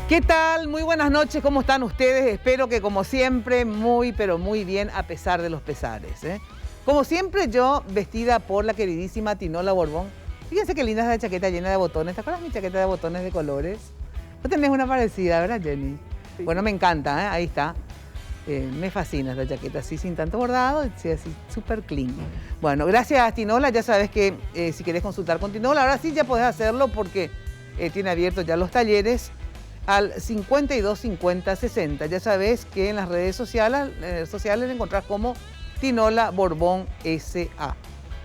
¿Qué tal? Muy buenas noches, ¿cómo están ustedes? Espero que como siempre, muy pero muy bien a pesar de los pesares, ¿eh? Como siempre yo, vestida por la queridísima Tinola Borbón. Fíjense qué linda es la chaqueta llena de botones. ¿Te acuerdas de mi chaqueta de botones de colores? Vos tenés una parecida, ¿verdad, Jenny? Sí. Bueno, me encanta, ¿eh? Ahí está. Me fascina esta chaqueta, así sin tanto bordado, así súper clean. Bueno, gracias Tinola, ya sabes que si querés consultar con Tinola, ahora sí ya podés hacerlo porque tiene abiertos ya los talleres al 52 50 60. Ya sabes que en las redes sociales encontrás como Tinola Borbón S.A.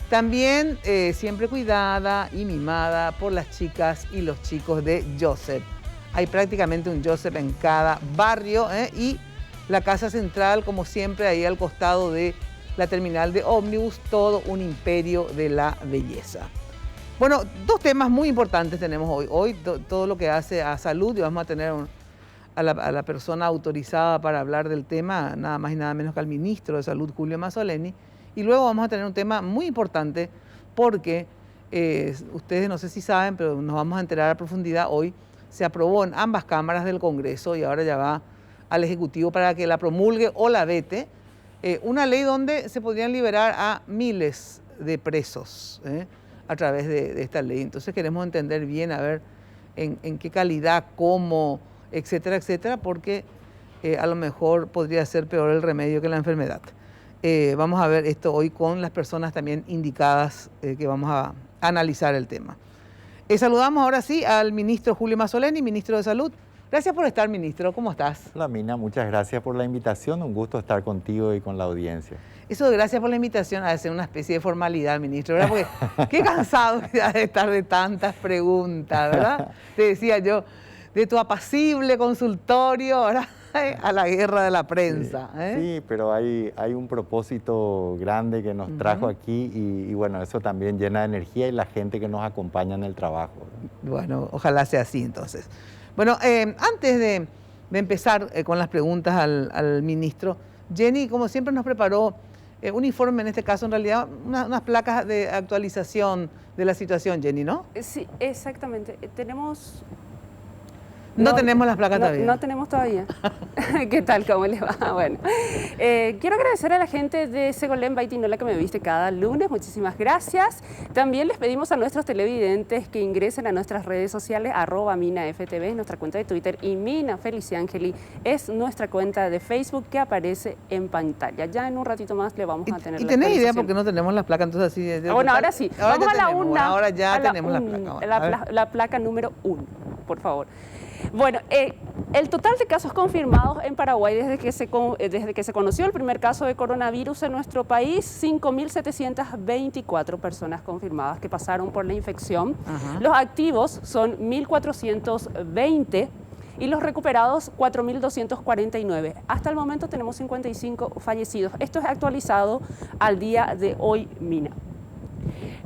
También siempre cuidada y mimada por las chicas y los chicos de Joseph. Hay prácticamente un Joseph en cada barrio, y la casa central, como siempre, ahí al costado de la terminal de ómnibus, todo un imperio de la belleza. Bueno, dos temas muy importantes tenemos hoy. Hoy todo lo que hace a salud, y vamos a tener a la persona autorizada para hablar del tema, nada más y nada menos que al ministro de Salud, Julio Mazzoleni. Y luego vamos a tener un tema muy importante porque ustedes no sé si saben, pero nos vamos a enterar a profundidad hoy. Se aprobó en ambas cámaras del Congreso y ahora ya va al Ejecutivo para que la promulgue o la vete, una ley donde se podrían liberar a miles de presos a través de esta ley. Entonces queremos entender bien, a ver en qué calidad, cómo, etcétera, etcétera, porque a lo mejor podría ser peor el remedio que la enfermedad. Vamos a ver esto hoy con las personas también indicadas que vamos a analizar el tema. Saludamos ahora sí al ministro Julio Mazzoleni, ministro de Salud. Gracias por estar, ministro. ¿Cómo estás? Hola, Mina. Muchas gracias por la invitación. Un gusto estar contigo y con la audiencia. Eso de gracias por la invitación ha de ser una especie de formalidad, ministro, ¿verdad? Porque qué cansado de estar de tantas preguntas, ¿verdad? Te decía yo, de tu apacible consultorio, ¿verdad? A la guerra de la prensa. Sí, pero hay un propósito grande que nos trajo aquí y bueno, eso también llena de energía y la gente que nos acompaña en el trabajo. Bueno, ojalá sea así entonces. Bueno, antes de empezar con las preguntas al ministro, Jenny, como siempre, nos preparó un informe, en este caso, en realidad, unas placas de actualización de la situación, Jenny, ¿no? Sí, exactamente. Tenemos... No tenemos las placas todavía. No tenemos todavía. ¿Qué tal? ¿Cómo les va? Bueno, quiero agradecer a la gente de Segolén by Tinola que me viste cada lunes. Muchísimas gracias. También les pedimos a nuestros televidentes que ingresen a nuestras redes sociales, @MinaFTV, es nuestra cuenta de Twitter, y Mina Feliciangeli es nuestra cuenta de Facebook que aparece en pantalla. Ya en un ratito más le vamos a tener la actualización. ¿Y tenés idea por qué no tenemos las placas? Entonces, así bueno, ahora sí. Ahora vamos ya a la tenemos. una. Bueno, ahora ya tenemos la placa. La placa número 1, por favor. Bueno, el total de casos confirmados en Paraguay desde que se conoció el primer caso de coronavirus en nuestro país, 5.724 personas confirmadas que pasaron por la infección. Los activos son 1.420 y los recuperados 4.249. Hasta el momento tenemos 55 fallecidos. Esto es actualizado al día de hoy, Mina.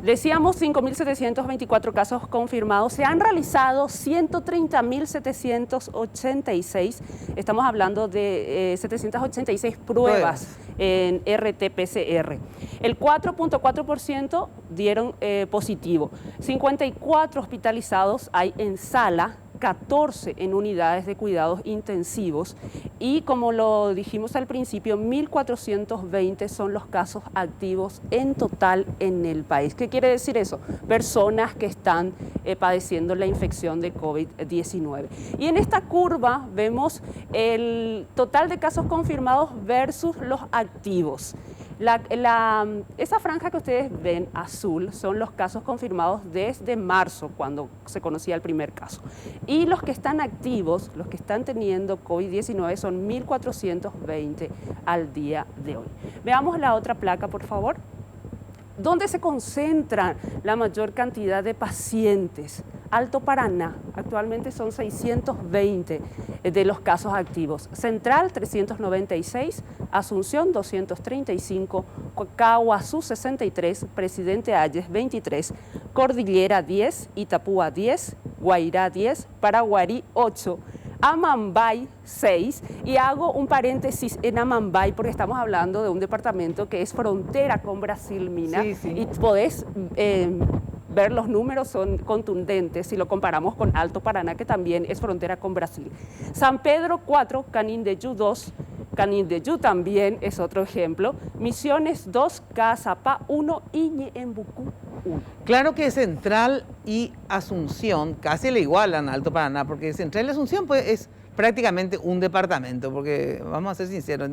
Decíamos 5.724 casos confirmados, se han realizado 130.786, estamos hablando de 786 pruebas en RT-PCR. El 4.4% dieron positivo, 54 hospitalizados hay en sala, 14 en unidades de cuidados intensivos y, como lo dijimos al principio, 1.420 son los casos activos en total en el país. ¿Qué quiere decir eso? Personas que están padeciendo la infección de COVID-19. Y en esta curva vemos el total de casos confirmados versus los activos. Esa franja que ustedes ven azul son los casos confirmados desde marzo, cuando se conocía el primer caso. Y los que están activos, los que están teniendo COVID-19, son 1.420 al día de hoy. Veamos la otra placa, por favor. ¿Dónde se concentra la mayor cantidad de pacientes? Alto Paraná, actualmente son 620 de los casos activos. Central, 396, Asunción, 235, Caguazú, 63, Presidente Hayes, 23, Cordillera, 10, Itapúa, 10, Guairá, 10, Paraguarí, 8, Amambay 6, y hago un paréntesis en Amambay porque estamos hablando de un departamento que es frontera con Brasil, Mina, sí, sí. Y podés ver los números son contundentes si lo comparamos con Alto Paraná, que también es frontera con Brasil. San Pedro 4, Canindeyú 2, Canindeyú también es otro ejemplo, Misiones 2, Caazapá 1 y Ñeembucú 1. Claro que Central y Asunción casi le igualan a Alto Paraná, porque Central y Asunción pues, es prácticamente un departamento, porque vamos a ser sinceros,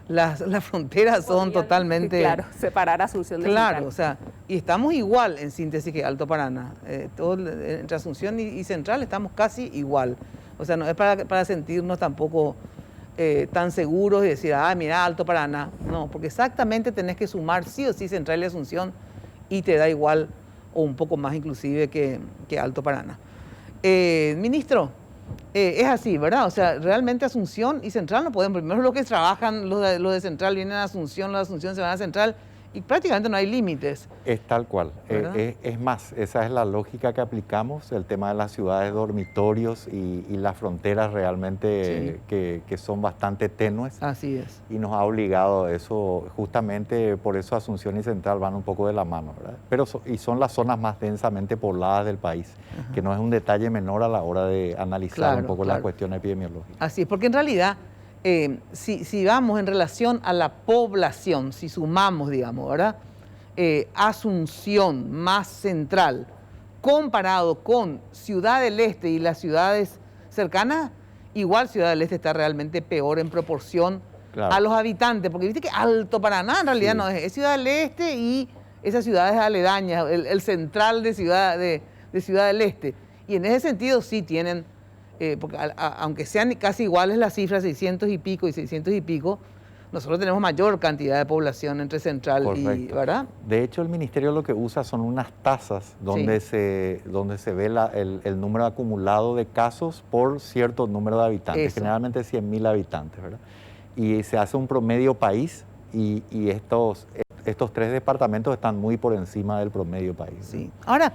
las fronteras son totalmente... Claro, separar Asunción de Claro, Central. o sea, y estamos igual en síntesis que Alto Paraná. Entre Asunción y Central estamos casi igual. O sea, no es para sentirnos tampoco tan seguros y decir, mira, Alto Paraná. No, porque exactamente tenés que sumar sí o sí Central y Asunción y te da igual o un poco más inclusive que Alto Paraná. Ministro, es así, ¿verdad? O sea, realmente Asunción y Central no pueden. Primero los que trabajan, los de Central vienen a Asunción, los de Asunción se van a Central y prácticamente no hay límites. Es tal cual. Es más, esa es la lógica que aplicamos, el tema de las ciudades dormitorios y las fronteras realmente que son bastante tenues. Así es. Y nos ha obligado a eso, justamente por eso Asunción y Central van un poco de la mano, ¿verdad? Pero y son las zonas más densamente pobladas del país, que no es un detalle menor a la hora de analizar un poco la cuestión epidemiológica. Así es, porque en realidad... si vamos en relación a la población, si sumamos, digamos, ¿verdad? Asunción más Central, comparado con Ciudad del Este y las ciudades cercanas, igual Ciudad del Este está realmente peor en proporción a los habitantes, porque viste que Alto Paraná en realidad no es Ciudad del Este y esas ciudades aledañas, el central de Ciudad del Este. Y en ese sentido sí tienen... porque aunque sean casi iguales las cifras, 600 y pico y 600 y pico, nosotros tenemos mayor cantidad de población entre Central y, ¿verdad? De hecho, el Ministerio lo que usa son unas tasas donde se ve el número acumulado de casos por cierto número de habitantes, generalmente 100.000 habitantes, ¿verdad? Y se hace un promedio país y estos tres departamentos están muy por encima del promedio país. Sí. Ahora,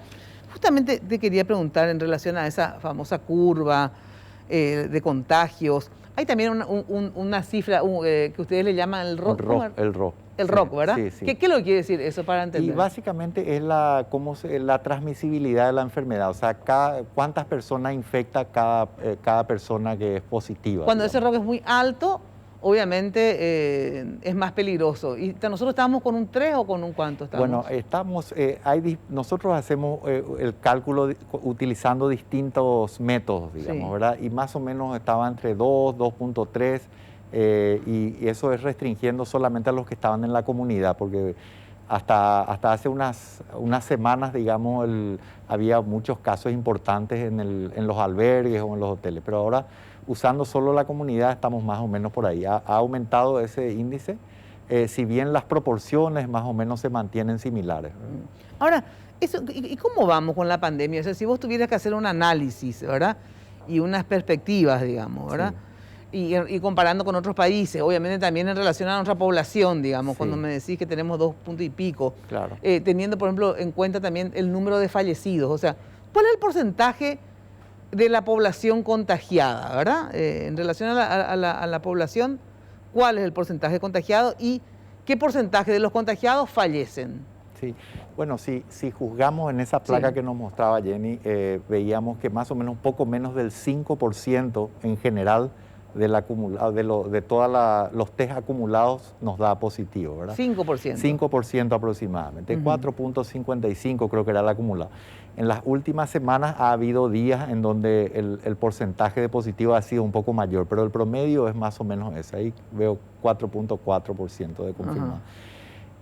justamente te quería preguntar en relación a esa famosa curva de contagios. Hay también una cifra que ustedes le llaman el ROC. El ROC. El ROC, ¿verdad? Sí, sí. ¿Qué lo quiere decir eso para entender? Y básicamente es la transmisibilidad de la enfermedad. O sea, cuántas personas infecta cada persona que es positiva. Cuando ese ROC es muy alto, obviamente es más peligroso. ¿Y nosotros estamos con un 3 o con un cuánto estamos? Bueno, nosotros hacemos el cálculo utilizando distintos métodos, digamos, ¿verdad? Y más o menos estaba entre 2, 2.3, y eso es restringiendo solamente a los que estaban en la comunidad, porque hasta hace unas semanas, digamos, había muchos casos importantes en los albergues o en los hoteles, pero ahora, usando solo la comunidad, estamos más o menos por ahí. Ha aumentado ese índice, si bien las proporciones más o menos se mantienen similares. Ahora, ¿y cómo vamos con la pandemia? O sea, si vos tuvieras que hacer un análisis, ¿verdad? Y unas perspectivas, digamos, ¿verdad? Sí. Y comparando con otros países, obviamente también en relación a nuestra población, digamos, cuando me decís que tenemos 2 puntos y pico, claro. Teniendo, por ejemplo, en cuenta también el número de fallecidos. O sea, ¿cuál es el porcentaje de la población contagiada, ¿verdad? En relación a la población, ¿cuál es el porcentaje contagiado y qué porcentaje de los contagiados fallecen? Sí, bueno, si juzgamos en esa placa que nos mostraba Jenny, veíamos que más o menos un poco menos del 5% en general de todos los test acumulados nos da positivo, ¿verdad? 5%. 5% aproximadamente, 4.55 creo que era el acumulado. En las últimas semanas ha habido días en donde el porcentaje de positivo ha sido un poco mayor, pero el promedio es más o menos ese. Ahí veo 4.4% de confirmado.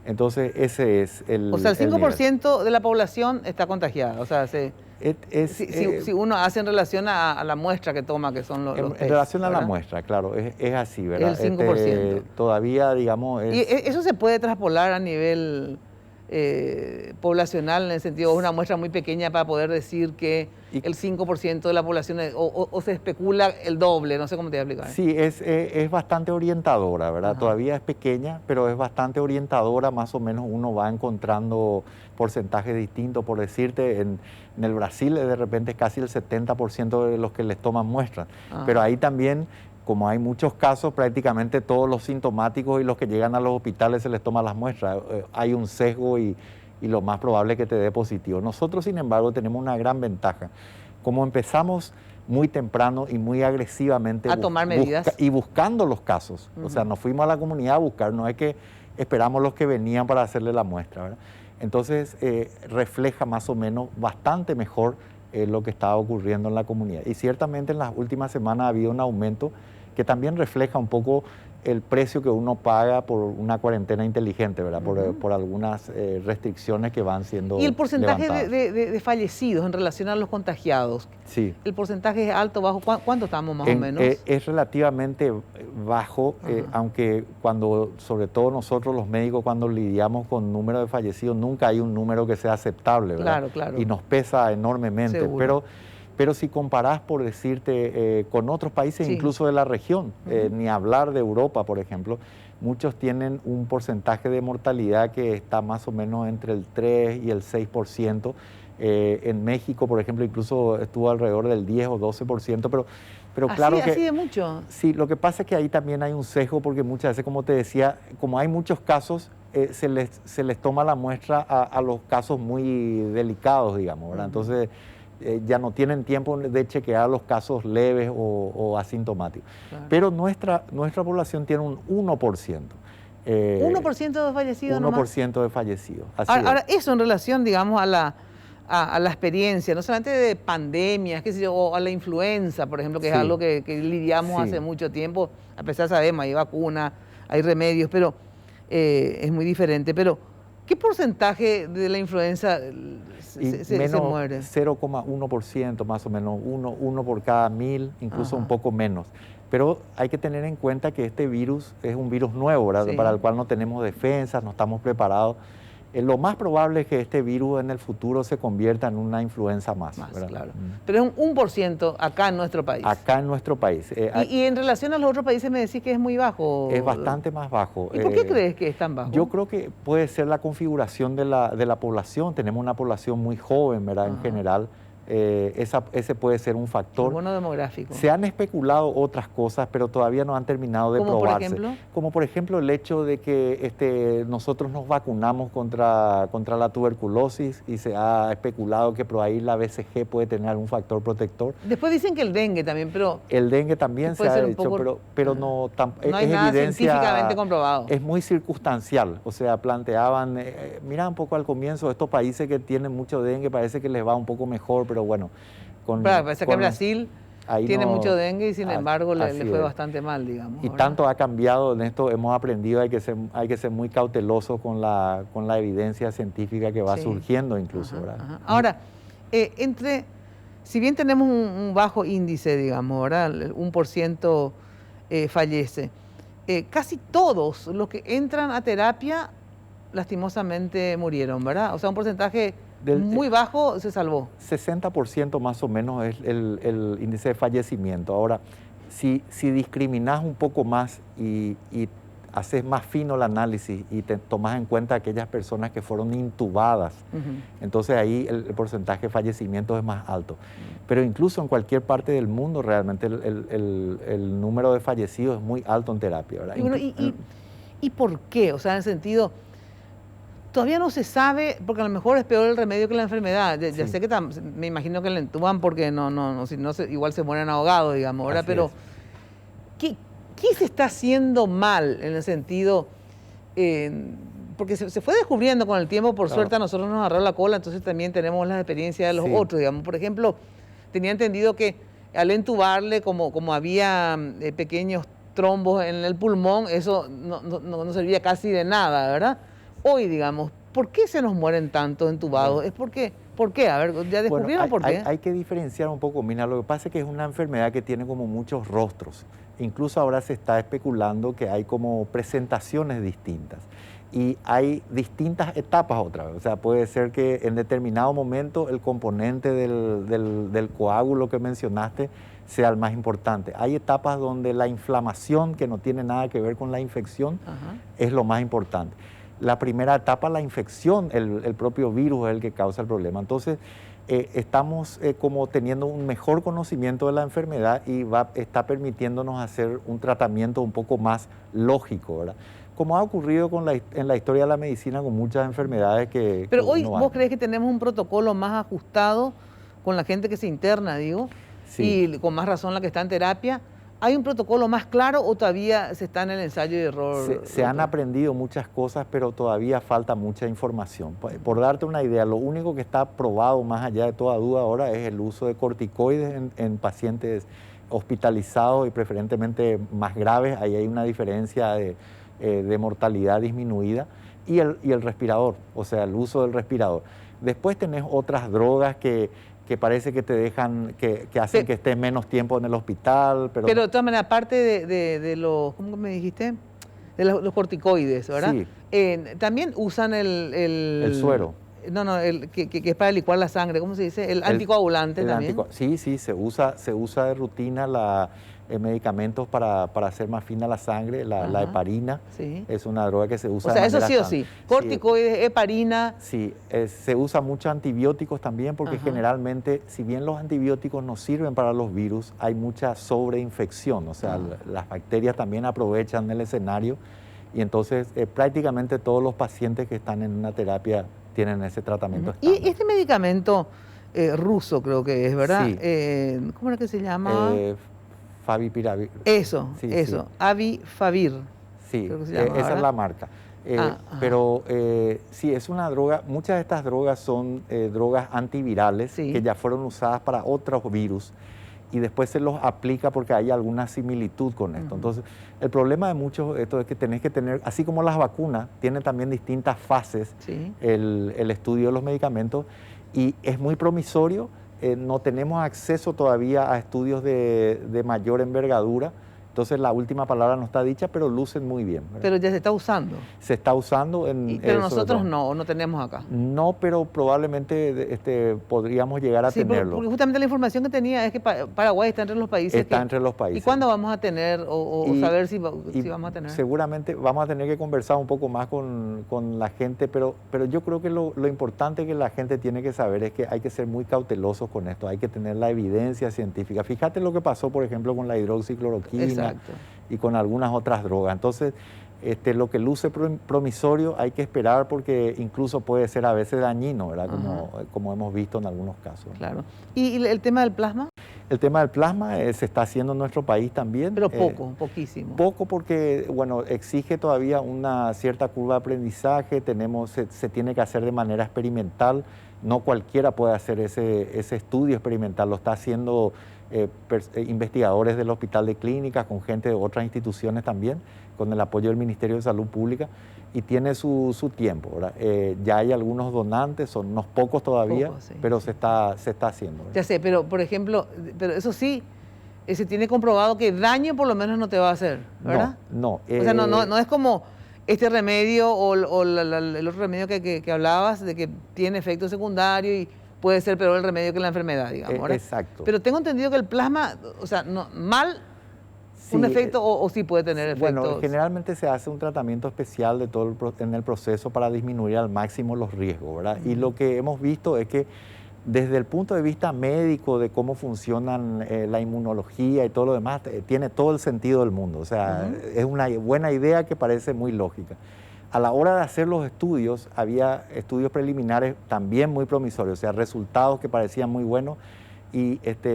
Entonces ese es el... O sea, el 5% de la población está contagiada. O sea, si uno hace en relación a la muestra que toma, que son los test, en relación ¿verdad? a la muestra, claro, es así, ¿verdad? El 5%. Todavía, digamos... ¿Y eso se puede traspolar a nivel poblacional, en el sentido de una muestra muy pequeña para poder decir que el 5% de la población o se especula el doble? No sé cómo te voy a explicar. Sí, es bastante orientadora, ¿verdad? Todavía es pequeña, pero es bastante orientadora. Más o menos uno va encontrando porcentajes distintos. Por decirte, en el Brasil de repente es casi el 70% de los que les toman muestras. Pero ahí también, como hay muchos casos, prácticamente todos los sintomáticos y los que llegan a los hospitales se les toman las muestras. Hay un sesgo y y lo más probable es que te dé positivo. Nosotros, sin embargo, tenemos una gran ventaja. Como empezamos muy temprano y muy agresivamente a tomar medidas y buscando los casos, o sea, nos fuimos a la comunidad a buscar, no es que esperamos los que venían para hacerle la muestra, ¿verdad? Entonces, refleja más o menos bastante mejor lo que estaba ocurriendo en la comunidad. Y ciertamente en las últimas semanas ha habido un aumento que también refleja un poco el precio que uno paga por una cuarentena inteligente, ¿verdad? Por algunas restricciones que van siendo ¿Y el porcentaje levantadas. de fallecidos en relación a los contagiados? Sí. ¿El porcentaje es alto, bajo? ¿Cuánto estamos más o menos? Es relativamente bajo, aunque sobre todo nosotros los médicos, cuando lidiamos con número de fallecidos, nunca hay un número que sea aceptable, ¿verdad? Claro, claro. Y nos pesa enormemente. Seguro. Pero si comparás, por decirte, con otros países incluso de la región, ni hablar de Europa, por ejemplo, muchos tienen un porcentaje de mortalidad que está más o menos entre el 3 y el 6%. En México, por ejemplo, incluso estuvo alrededor del 10 o 12%, pero claro que... ¿Así de mucho? Sí, lo que pasa es que ahí también hay un sesgo, porque muchas veces, como te decía, como hay muchos casos, se les toma la muestra a los casos muy delicados, digamos, ¿verdad? Entonces... ya no tienen tiempo de chequear los casos leves o asintomáticos. Claro. Pero nuestra población tiene un 1%. 1% de fallecidos 1% de fallecidos. Ahora, eso en relación, digamos, a la experiencia, no solamente de pandemias, qué sé yo, o a la influenza, por ejemplo, que es algo que lidiamos hace mucho tiempo, a pesar sabemos, hay vacunas, hay remedios, pero es muy diferente. Pero, ¿qué porcentaje de la influenza se muere? 0,1% más o menos, uno por cada 1000, incluso un poco menos. Pero hay que tener en cuenta que este virus es un virus nuevo, ¿verdad? Sí. Para el cual no tenemos defensas, no estamos preparados. Lo más probable es que este virus en el futuro se convierta en una influenza más, claro. Pero es un 1% acá en nuestro país. Acá en nuestro país. ¿Y en relación a los otros países me decís que es muy bajo? Es bastante más bajo. ¿Y por qué crees que es tan bajo? Yo creo que puede ser la configuración de la población. Tenemos una población muy joven, ¿verdad? En general. Ese puede ser un factor. El bono demográfico. Se han especulado otras cosas, pero todavía no han terminado de probarse. ¿Por ejemplo? Como por ejemplo el hecho de que nosotros nos vacunamos contra la tuberculosis y se ha especulado que por ahí la BCG puede tener algún factor protector. Después dicen que el dengue también, pero... El dengue también se ha dicho, pero no hay nada científicamente comprobado. Es muy circunstancial, o sea, planteaban, mira un poco al comienzo, estos países que tienen mucho dengue parece que les va un poco mejor, pero bueno, parece que Brasil tiene mucho dengue y sin embargo le fue bastante mal, digamos. Y ¿verdad? Tanto ha cambiado en esto, hemos aprendido, hay que ser muy cautelosos con la evidencia científica que va surgiendo incluso. ¿Verdad? Ahora, si bien tenemos un bajo índice, digamos, ¿verdad? El 1% fallece, casi todos los que entran a terapia lastimosamente murieron, ¿verdad? O sea, un porcentaje... muy bajo se salvó. 60% más o menos es el índice de fallecimiento. Ahora, si discriminás un poco más y haces más fino el análisis y te tomas en cuenta aquellas personas que fueron intubadas, entonces ahí el porcentaje de fallecimiento es más alto. Pero incluso en cualquier parte del mundo realmente el número de fallecidos es muy alto en terapia, ¿verdad? ¿Y por qué? O sea, en el sentido... Todavía no se sabe, porque a lo mejor es peor el remedio que la enfermedad. Ya sé que me imagino que le entuban porque igual se mueren ahogados, digamos, ¿verdad? Pero, ¿qué se está haciendo mal en el sentido? Porque se fue descubriendo con el tiempo, por suerte a nosotros nos agarró la cola, entonces también tenemos las experiencias de los otros, digamos. Por ejemplo, tenía entendido que al entubarle, como había pequeños trombos en el pulmón, eso no servía casi de nada, ¿verdad? Hoy, digamos, ¿por qué se nos mueren tantos entubados? ¿Es ¿Por qué? A ver, ¿ya descubrieron por qué? Hay que diferenciar un poco, Mina. Lo que pasa es que es una enfermedad que tiene como muchos rostros. Incluso ahora se está especulando que hay como presentaciones distintas. Y hay distintas etapas otra vez. O sea, puede ser que en determinado momento el componente del coágulo que mencionaste sea el más importante. Hay etapas donde la inflamación, que no tiene nada que ver con la infección, es lo más importante. La primera etapa, la infección, el propio virus es el que causa el problema. Entonces, estamos como teniendo un mejor conocimiento de la enfermedad y está permitiéndonos hacer un tratamiento un poco más lógico, ¿verdad? como ha ocurrido en la historia de la medicina con muchas enfermedades que... Pero que hoy, uno ¿vos anda. crees que tenemos un protocolo más ajustado con la gente que se interna, digo? Sí. Y con más razón la que está en terapia. ¿Hay un protocolo más claro o todavía se está en el ensayo y error? Se han aprendido muchas cosas, pero todavía falta mucha información. Por darte una idea, lo único que está probado más allá de toda duda ahora es el uso de corticoides en pacientes hospitalizados y preferentemente más graves. Ahí hay una diferencia de mortalidad disminuida. Y el respirador, o sea, el uso del respirador. Después tenés otras drogas que parece que te dejan, que hacen que estés menos tiempo en el hospital. Pero de todas maneras, aparte de los, ¿cómo me dijiste? De los corticoides, ¿verdad? Sí. También usan el suero. No, el que es para licuar la sangre, ¿cómo se dice? El anticoagulante también. Sí, se usa de rutina medicamentos para hacer más fina la sangre, la heparina. Sí. Es una droga que se usa O sea, de eso manera sí o sí. Corticoides, heparina. Sí, se usa mucho antibióticos también porque generalmente, si bien los antibióticos no sirven para los virus, hay mucha sobreinfección. O sea, las bacterias también aprovechan el escenario y entonces prácticamente todos los pacientes que están en una terapia tienen ese tratamiento estándar. Y este medicamento ruso creo que es, ¿verdad? Sí. ¿Cómo era que se llama? Favipiravir. Eso. Sí. Avifavir. Sí, creo que se llama, esa es la marca. Pero sí, es una droga, muchas de estas drogas son drogas antivirales que ya fueron usadas para otros virus y después se los aplica porque hay alguna similitud con esto. Entonces, el problema de muchos esto es que tenés que tener, así como las vacunas, tienen también distintas fases el estudio de los medicamentos y es muy promisorio. No tenemos acceso todavía a estudios de mayor envergadura. Entonces la última palabra no está dicha, pero lucen muy bien, ¿verdad? Pero ya se está usando. Se está usando en... Pero nosotros no tenemos acá. No, pero probablemente podríamos llegar a tenerlo. Porque justamente la información que tenía es que Paraguay está entre los países. Está entre los países. ¿Y cuándo vamos a tener o saber si vamos a tener? Seguramente vamos a tener que conversar un poco más con la gente, pero yo creo que lo importante que la gente tiene que saber es que hay que ser muy cautelosos con esto, hay que tener la evidencia científica. Fíjate lo que pasó, por ejemplo, con la hidroxicloroquina. Exacto. Y con algunas otras drogas. Entonces, lo que luce promisorio hay que esperar porque incluso puede ser a veces dañino, ¿verdad? Como hemos visto en algunos casos. Claro. ¿Y el tema del plasma? El tema del plasma se está haciendo en nuestro país también. Pero poquísimo. Poco porque, bueno, exige todavía una cierta curva de aprendizaje, se tiene que hacer de manera experimental, no cualquiera puede hacer ese estudio experimental, lo está haciendo investigadores del Hospital de Clínicas, con gente de otras instituciones también, con el apoyo del Ministerio de Salud Pública, y tiene su tiempo, ¿verdad? Ya hay algunos donantes, son unos pocos todavía, pero se está haciendo, ¿verdad? Ya sé, pero por ejemplo, pero eso sí, se tiene comprobado que daño por lo menos no te va a hacer, ¿verdad? No. O sea, no es como este remedio o el otro remedio que hablabas, de que tiene efecto secundario y puede ser peor el remedio que la enfermedad, digamos, ¿verdad? Exacto. Pero tengo entendido que el plasma, o sea, un efecto o sí puede tener efectos. Bueno, generalmente se hace un tratamiento especial en el proceso para disminuir al máximo los riesgos, ¿verdad? Y lo que hemos visto es que desde el punto de vista médico de cómo funcionan la inmunología y todo lo demás, tiene todo el sentido del mundo. O sea, es una buena idea que parece muy lógica. A la hora de hacer los estudios, había estudios preliminares también muy promisorios, o sea, resultados que parecían muy buenos,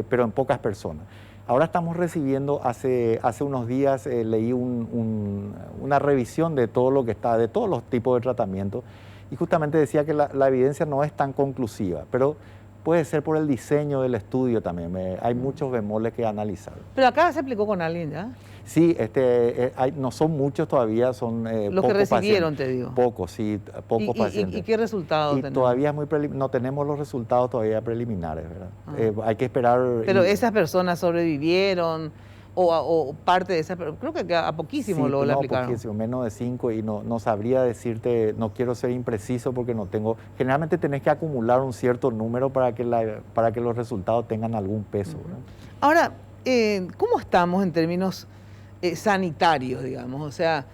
pero en pocas personas. Ahora estamos recibiendo, hace unos días leí una revisión de todo lo que está, de todos los tipos de tratamientos, y justamente decía que la evidencia no es tan conclusiva, pero puede ser por el diseño del estudio también. Hay muchos bemoles que analizar. Pero acá se aplicó con alguien ya. Sí, no son muchos todavía, son los que recibieron, te digo. Pocos, sí, pocos pacientes. ¿Y qué resultados tenemos? Todavía es no tenemos los resultados todavía preliminares, ¿verdad? Hay que esperar. Pero esas personas sobrevivieron o parte de esas, creo que a poquísimo lo aplicaron. Poquísimo, menos de 5 y no sabría decirte, no quiero ser impreciso porque no tengo. Generalmente tenés que acumular un cierto número para que los resultados tengan algún peso, ¿verdad? Ahora, ¿cómo estamos en términos sanitarios, digamos? O sea,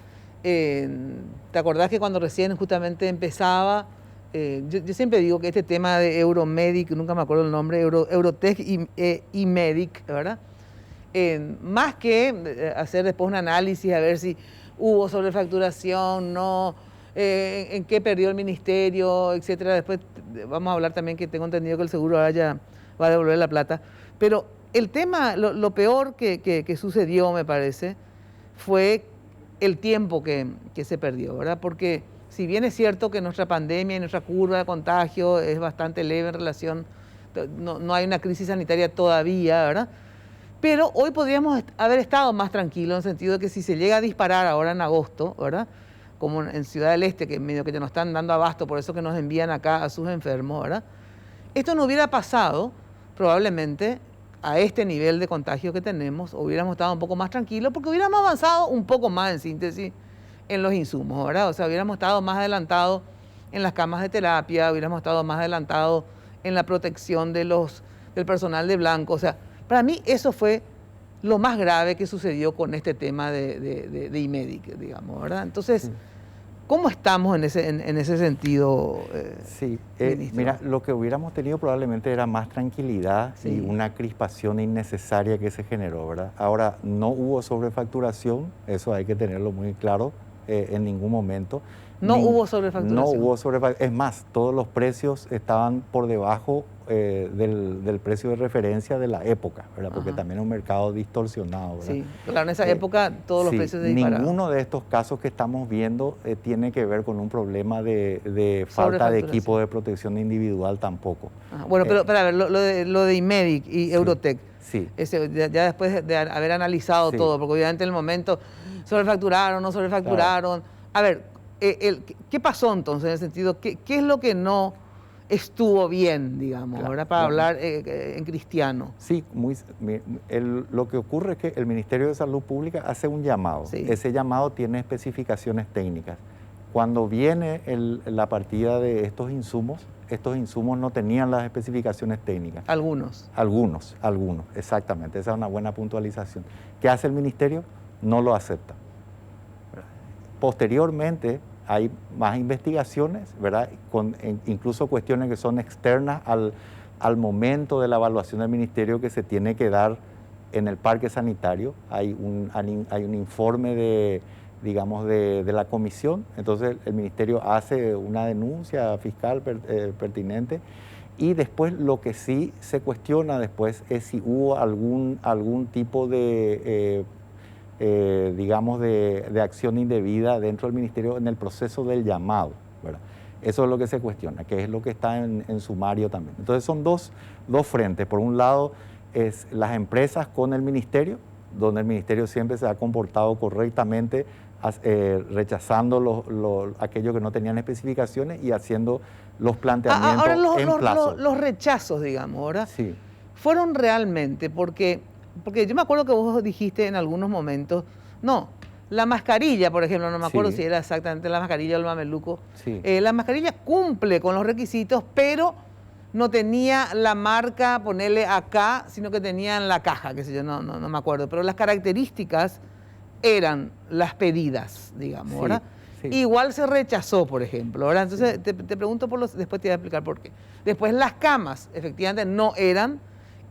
¿te acordás que cuando recién justamente empezaba, yo siempre digo que este tema de Euromedic, nunca me acuerdo el nombre, Eurotech y Medic, ¿verdad? Más que hacer después un análisis a ver si hubo sobrefacturación, no, en qué perdió el ministerio, etcétera. Después vamos a hablar también que tengo entendido que el seguro ahora ya va a devolver la plata. Pero el tema, lo peor que sucedió, me parece, fue el tiempo que se perdió, ¿verdad? Porque si bien es cierto que nuestra pandemia y nuestra curva de contagio es bastante leve en relación, no hay una crisis sanitaria todavía, ¿verdad? Pero hoy podríamos haber estado más tranquilos en el sentido de que si se llega a disparar ahora en agosto, ¿verdad? Como en Ciudad del Este, que medio que ya nos están dando abasto, por eso que nos envían acá a sus enfermos, ¿verdad? Esto no hubiera pasado probablemente a este nivel de contagio que tenemos, hubiéramos estado un poco más tranquilos porque hubiéramos avanzado un poco más en síntesis en los insumos, ¿verdad? O sea, hubiéramos estado más adelantados en las camas de terapia, hubiéramos estado más adelantados en la protección del personal de blanco. O sea, para mí eso fue lo más grave que sucedió con este tema de IMEDIC, digamos, ¿verdad? Entonces, sí. ¿Cómo estamos en ese sentido? Sí, mira, lo que hubiéramos tenido probablemente era más tranquilidad y una crispación innecesaria que se generó, ¿verdad? Ahora, no hubo sobrefacturación, eso hay que tenerlo muy claro, en ningún momento. No hubo sobrefacturación. No hubo sobrefacturación. Es más, todos los precios estaban por debajo del precio de referencia de la época, ¿verdad? Porque también es un mercado distorsionado, ¿verdad? Sí, claro, en esa época todos los precios se dispararon. Ninguno de estos casos que estamos viendo tiene que ver con un problema de falta de equipo de protección individual tampoco. Bueno, pero a ver, lo de IMEDIC y Eurotec, sí. Ya después de haber analizado todo, porque obviamente en el momento sobrefacturaron, no sobrefacturaron. Claro. A ver, ¿qué pasó entonces en el sentido? ¿Qué es lo que no estuvo bien, digamos, claro, ¿verdad? Para hablar en cristiano? Sí, lo que ocurre es que el Ministerio de Salud Pública hace un llamado. Sí. Ese llamado tiene especificaciones técnicas. Cuando viene la partida de estos insumos no tenían las especificaciones técnicas. Algunos, exactamente. Esa es una buena puntualización. ¿Qué hace el Ministerio? No lo acepta. Posteriormente hay más investigaciones, ¿verdad? Incluso cuestiones que son externas al momento de la evaluación del ministerio que se tiene que dar en el parque sanitario. Hay un informe de la comisión, entonces el ministerio hace una denuncia fiscal pertinente y después lo que sí se cuestiona después es si hubo algún tipo de acción indebida dentro del ministerio en el proceso del llamado, ¿verdad? Eso es lo que se cuestiona, que es lo que está en sumario también. Entonces son dos frentes. Por un lado es las empresas con el ministerio, donde el ministerio siempre se ha comportado correctamente, rechazando aquellos que no tenían especificaciones y haciendo los planteamientos en plazo. Los rechazos, digamos, ¿verdad? Sí. Fueron realmente porque yo me acuerdo que vos dijiste en algunos momentos, no, la mascarilla, por ejemplo, no me acuerdo si era exactamente la mascarilla o el mameluco, la mascarilla cumple con los requisitos, pero no tenía la marca, ponerle acá, sino que tenía en la caja, qué sé yo, no me acuerdo, pero las características eran las pedidas, digamos, ¿verdad? Sí. Igual se rechazó, por ejemplo, ¿verdad? Entonces te pregunto después te voy a explicar por qué. Después las camas, efectivamente, no eran,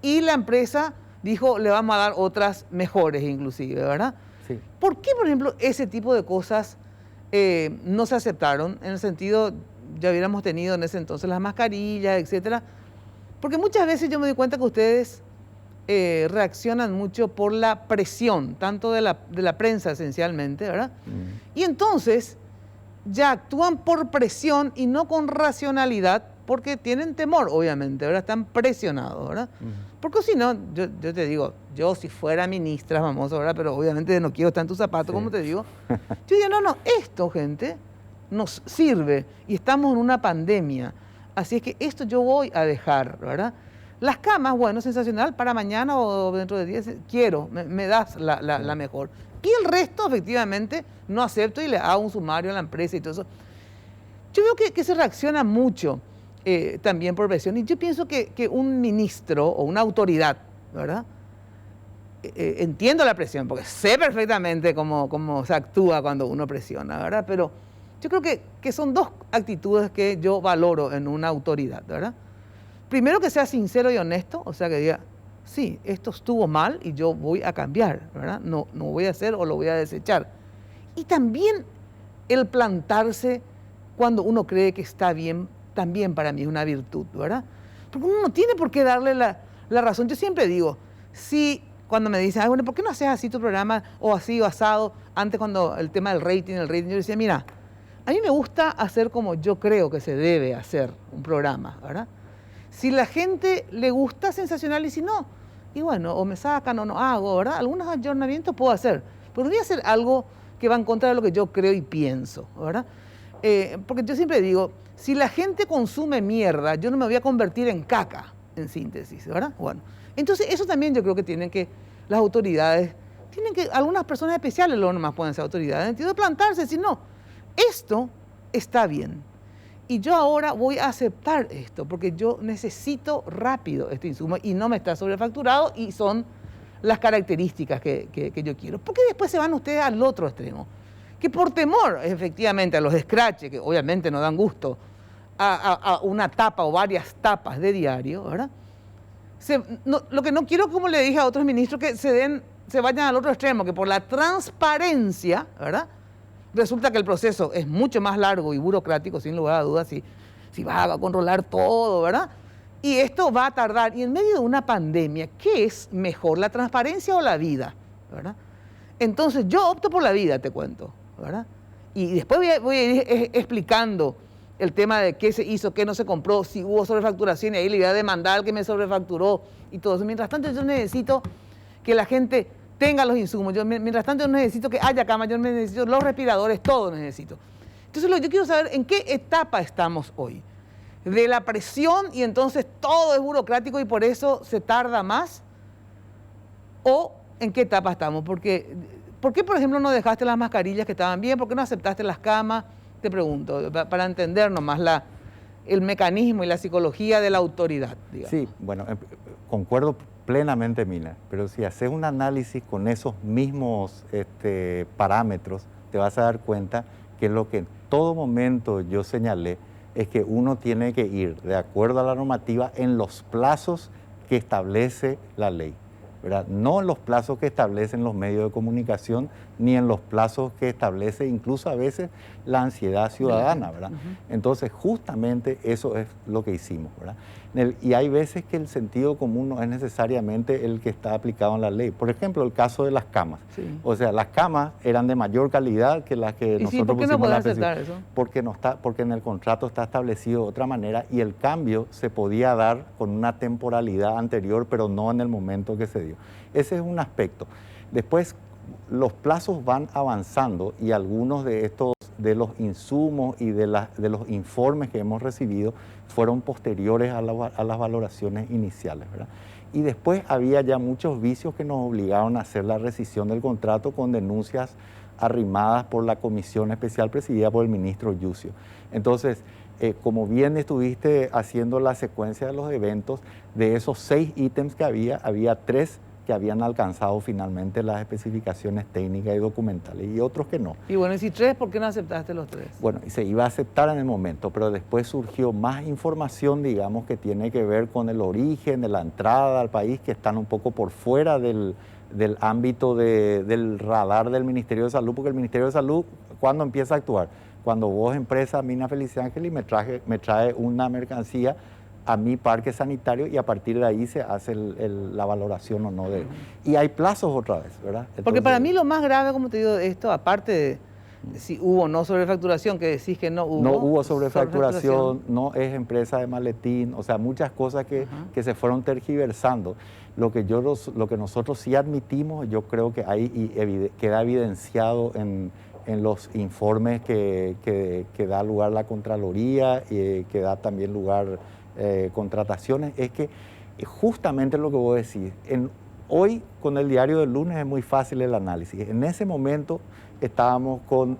y la empresa dijo, le vamos a dar otras mejores inclusive, ¿verdad? Sí. ¿Por qué, por ejemplo, ese tipo de cosas no se aceptaron? En el sentido, ya hubiéramos tenido en ese entonces las mascarillas, etcétera. Porque muchas veces yo me doy cuenta que ustedes reaccionan mucho por la presión, tanto de la prensa esencialmente, ¿verdad? Y entonces ya actúan por presión y no con racionalidad, porque tienen temor, obviamente, ¿verdad? Están presionados, ¿verdad? Porque si no, yo te digo, yo si fuera ministra, famosa, ¿verdad? Pero obviamente no quiero estar en tus zapatos, como te digo. Yo digo, no, esto, gente, nos sirve y estamos en una pandemia. Así es que esto yo voy a dejar, ¿verdad? Las camas, bueno, sensacional, para mañana o dentro de 10, quiero, me das la mejor. Y el resto, efectivamente, no acepto y le hago un sumario a la empresa y todo eso. Yo veo que se reacciona mucho también por presión. Y yo pienso que un ministro o una autoridad, ¿verdad? Entiendo la presión, porque sé perfectamente cómo se actúa cuando uno presiona, ¿verdad? Pero yo creo que son dos actitudes que yo valoro en una autoridad, ¿verdad? Primero, que sea sincero y honesto, o sea, que diga, sí, esto estuvo mal y yo voy a cambiar, ¿verdad? No voy a hacer o lo voy a desechar. Y también el plantarse cuando uno cree que está bien, también para mí es una virtud, ¿verdad? Porque uno no tiene por qué darle la razón. Yo siempre digo, si cuando me dicen, bueno, ¿por qué no haces así tu programa o así o asado? Antes cuando el tema del rating, yo decía, mira, a mí me gusta hacer como yo creo que se debe hacer un programa, ¿verdad? Si la gente le gusta, sensacional, y si no, y bueno, o me sacan o no hago, ¿verdad? Algunos ayornamientos puedo hacer, pero no voy a hacer algo que va en contra de lo que yo creo y pienso, ¿verdad? Porque yo siempre digo, si la gente consume mierda, yo no me voy a convertir en caca, en síntesis, ¿verdad? Bueno, entonces eso también yo creo que tienen que, las autoridades, algunas personas especiales lo nomás pueden ser autoridades, en el sentido de plantarse, decir, no, esto está bien. Y yo ahora voy a aceptar esto, porque yo necesito rápido este insumo y no me está sobrefacturado y son las características que yo quiero. Porque después se van ustedes al otro extremo, que por temor, efectivamente, a los scratches, que obviamente no dan gusto, a una tapa o varias tapas de diario, ¿verdad? Lo que no quiero, como le dije a otros ministros, que se vayan al otro extremo, que por la transparencia, ¿verdad?, resulta que el proceso es mucho más largo y burocrático, sin lugar a dudas, si va a controlar todo, ¿verdad? Y esto va a tardar. Y en medio de una pandemia, ¿qué es mejor, la transparencia o la vida? ¿Verdad? Entonces, yo opto por la vida, te cuento, ¿verdad? Y después voy a ir explicando el tema de qué se hizo, qué no se compró, si hubo sobrefacturación, y ahí le voy a demandar al que me sobrefacturó y todo eso. Mientras tanto, yo necesito que la gente tenga los insumos. Mientras tanto, yo necesito que haya cama, yo necesito los respiradores, todo necesito. Entonces, yo quiero saber en qué etapa estamos hoy. De la presión y entonces todo es burocrático y por eso se tarda más. ¿O en qué etapa estamos? ¿Por qué, por ejemplo, no dejaste las mascarillas que estaban bien? ¿Por qué no aceptaste las camas? Te pregunto, para entender nomás el mecanismo y la psicología de la autoridad, digamos. Sí, bueno, concuerdo plenamente, Mina, pero si haces un análisis con esos mismos parámetros, te vas a dar cuenta que lo que en todo momento yo señalé es que uno tiene que ir de acuerdo a la normativa en los plazos que establece la ley, ¿verdad? No en los plazos que establecen los medios de comunicación, ni en los plazos que establece incluso a veces la ansiedad ciudadana, ¿verdad? Entonces, justamente eso es lo que hicimos, ¿verdad? Y hay veces que el sentido común no es necesariamente el que está aplicado en la ley. Por ejemplo, el caso de las camas. Sí. O sea, las camas eran de mayor calidad que las que nosotros ¿por qué pusimos no podés aceptar eso? Porque en el contrato está establecido de otra manera y el cambio se podía dar con una temporalidad anterior, pero no en el momento que se dio. Ese es un aspecto. Después, los plazos van avanzando y algunos de los insumos y de los informes que hemos recibido fueron posteriores a las valoraciones iniciales, ¿verdad? Y después había ya muchos vicios que nos obligaron a hacer la rescisión del contrato con denuncias arrimadas por la comisión especial presidida por el ministro Yucio. Entonces, como bien estuviste haciendo la secuencia de los eventos, de esos 6 ítems que había 3 que habían alcanzado finalmente las especificaciones técnicas y documentales y otros que no. Y bueno, y si 3, ¿por qué no aceptaste los 3? Bueno, se iba a aceptar en el momento, pero después surgió más información, digamos, que tiene que ver con el origen de la entrada al país, que están un poco por fuera del ámbito del radar del Ministerio de Salud, porque el Ministerio de Salud, ¿cuándo empieza a actuar? Cuando vos, empresa Mina Felicia Ángeles, me trae una mercancía a mi parque sanitario y a partir de ahí se hace la valoración o no de... Y hay plazos otra vez, ¿verdad? Entonces, porque para mí lo más grave, como te digo, de esto, aparte de si hubo o no sobrefacturación, que decís que no hubo. No hubo sobrefacturación, no es empresa de maletín, o sea, muchas cosas que se fueron tergiversando. Lo que nosotros sí admitimos, yo creo que ahí queda evidenciado en los informes que da lugar la Contraloría y que da también lugar contrataciones, es que justamente lo que vos decís, hoy con el diario del lunes es muy fácil el análisis. En ese momento estábamos con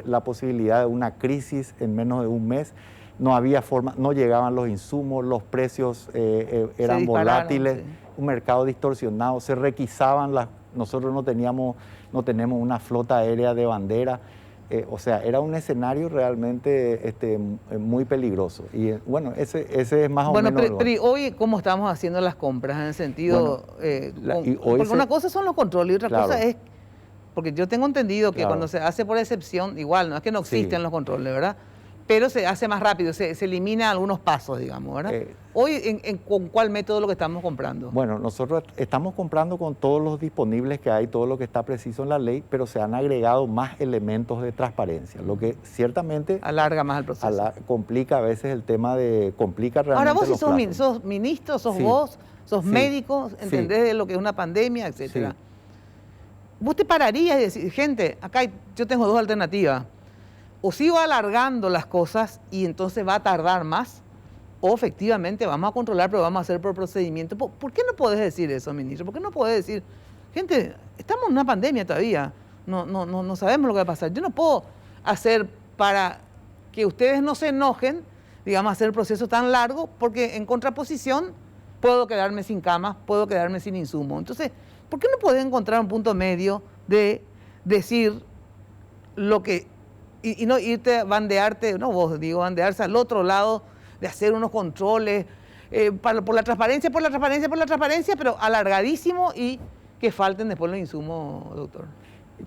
la posibilidad de una crisis en menos de un mes, no había forma, no llegaban los insumos, los precios eran volátiles, sí. Un mercado distorsionado, se requisaban nosotros no tenemos una flota aérea de bandera. O sea, era un escenario realmente muy peligroso. Y bueno, ese es más o menos... Bueno, pero hoy, ¿cómo estamos haciendo las compras? En el sentido... porque una cosa son los controles y otra cosa es Porque yo tengo entendido que Claro. cuando se hace por excepción, igual, no es que no Sí. existen los controles, ¿verdad? Pero se hace más rápido, se elimina algunos pasos, digamos, ¿verdad? Hoy, ¿con cuál método lo que estamos comprando? Bueno, nosotros estamos comprando con todos los disponibles que hay, todo lo que está preciso en la ley, pero se han agregado más elementos de transparencia, lo que ciertamente Alarga más el proceso. complica a veces el tema de... complica realmente Ahora vos si los sos, plazos. sos ministro, sos Sí. vos, sos Sí. médico, Sí. entendés de lo que es una pandemia, etcétera. Sí. Vos te pararías y decís, gente, acá yo tengo dos alternativas. O sigo alargando las cosas y entonces va a tardar más, o efectivamente vamos a controlar, pero vamos a hacer por procedimiento. ¿Por qué no podés decir eso, ministro? ¿Por qué no podés decir, gente, estamos en una pandemia todavía, no sabemos lo que va a pasar? Yo no puedo hacer para que ustedes no se enojen, digamos, hacer el proceso tan largo, porque en contraposición puedo quedarme sin camas, puedo quedarme sin insumo. Entonces, ¿por qué no podés encontrar un punto medio de decir lo que... Y no irte a bandearte, no vos, digo, bandearse al otro lado, de hacer unos controles por la transparencia, pero alargadísimo y que falten después los insumos, doctor?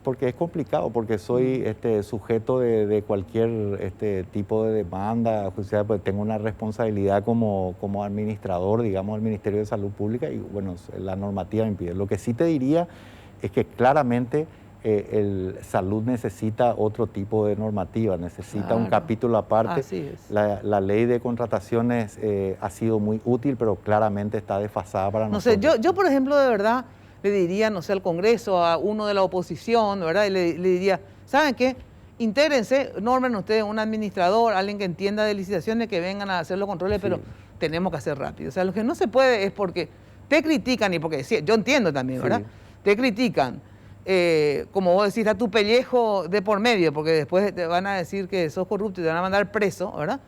Porque es complicado, porque soy sujeto de cualquier tipo de demanda judicial, pues tengo una responsabilidad como administrador, digamos, del Ministerio de Salud Pública y, bueno, la normativa me impide. Lo que sí te diría es que claramente el salud necesita otro tipo de normativa, necesita un capítulo aparte. Así es. La ley de contrataciones ha sido muy útil, pero claramente está desfasada para No nosotros. sé, yo por ejemplo, de verdad, le diría, no sé, al Congreso, a uno de la oposición, ¿verdad? Y le diría, ¿saben qué? Intégrense, normen ustedes un administrador, alguien que entienda de licitaciones, que vengan a hacer los controles, Sí. pero tenemos que hacer rápido. O sea, lo que no se puede es porque te critican y porque, sí, yo entiendo también, ¿verdad? Sí. Te critican. Como vos decís, está tu pellejo de por medio, porque después te van a decir que sos corrupto y te van a mandar preso, ¿verdad?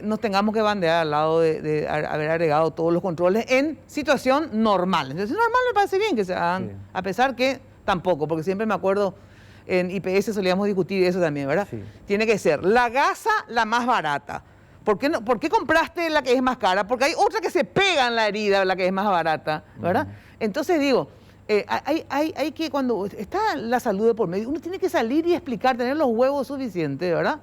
Nos tengamos que bandear al lado de haber agregado todos los controles en situación normal. Entonces, normal me parece bien que se hagan, Sí. a pesar que tampoco, porque siempre me acuerdo, en IPS solíamos discutir eso también, ¿verdad? Sí. Tiene que ser la gasa la más barata. ¿Por qué compraste la que es más cara? Porque hay otra que se pega en la herida, la que es más barata, ¿verdad? Entonces digo, hay que, cuando está la salud de por medio, uno tiene que salir y explicar, tener los huevos suficientes, ¿verdad?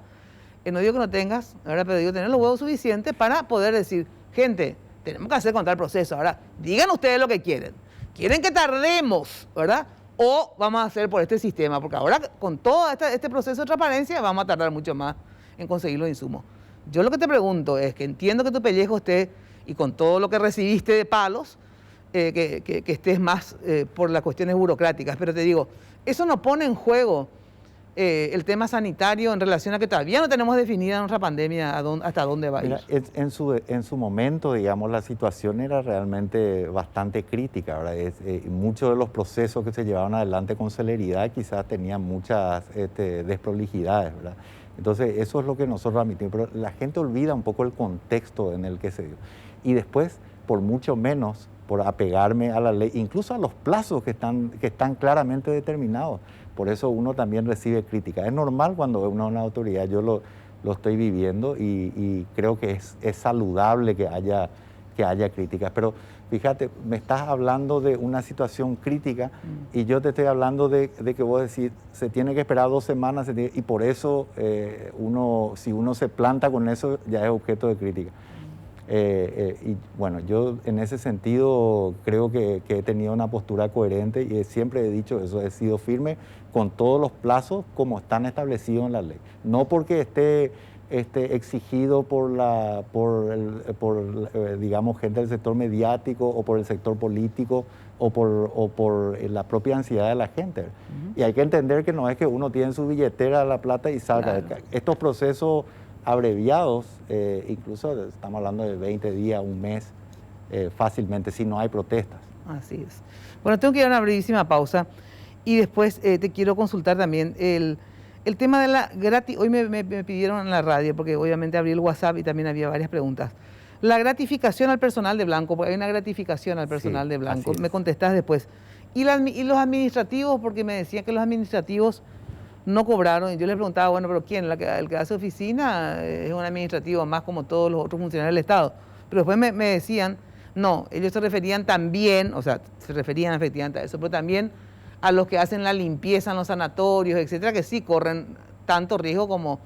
No digo que no tengas, ¿verdad? Pero digo tener los huevos suficientes para poder decir, gente, tenemos que hacer con tal proceso. Ahora, digan ustedes lo que quieren. ¿Quieren que tardemos, verdad? O vamos a hacer por este sistema, porque ahora con todo este proceso de transparencia vamos a tardar mucho más en conseguir los insumos. Yo lo que te pregunto es que entiendo que tu pellejo esté, y con todo lo que recibiste de palos, que estés más por las cuestiones burocráticas, pero te digo, eso no pone en juego el tema sanitario en relación a que todavía no tenemos definida nuestra pandemia hasta dónde va a ir. Mira, en su momento, digamos, la situación era realmente bastante crítica, ¿verdad? Muchos de los procesos que se llevaban adelante con celeridad quizás tenían muchas desprolijidades, ¿verdad? Entonces, eso es lo que nosotros admitimos, pero la gente olvida un poco el contexto en el que se dio. Y después, por mucho menos, por apegarme a la ley, incluso a los plazos que están claramente determinados. Por eso uno también recibe crítica. Es normal cuando uno es una autoridad, yo lo estoy viviendo y creo que es saludable que haya críticas. Pero fíjate, me estás hablando de una situación crítica y yo te estoy hablando de que vos decís, se tiene que esperar 2 semanas y por eso si uno se planta con eso ya es objeto de crítica. Y bueno, yo en ese sentido creo que he tenido una postura coherente y siempre he dicho eso, he sido firme con todos los plazos como están establecidos en la ley. No porque esté exigido por digamos, gente del sector mediático o por el sector político o por la propia ansiedad de la gente. Y hay que entender que no es que uno tiene en su billetera la plata y salga. Claro. Estos procesos abreviados, incluso estamos hablando de 20 días, un mes, fácilmente, si no hay protestas. Así es. Bueno, tengo que ir a una brevísima pausa y después te quiero consultar también el tema de la hoy me pidieron en la radio, porque obviamente abrí el WhatsApp y también había varias preguntas. La gratificación al personal de blanco, porque hay una gratificación al personal de blanco, me contestás después. Y los administrativos, porque me decían que los administrativos no cobraron, y yo les preguntaba, bueno, pero ¿quién? El que hace oficina es un administrativo más como todos los otros funcionarios del Estado. Pero después me decían, no, ellos se referían también, o sea, se referían efectivamente a eso, pero también a los que hacen la limpieza en los sanatorios, etcétera, que sí corren tanto riesgo como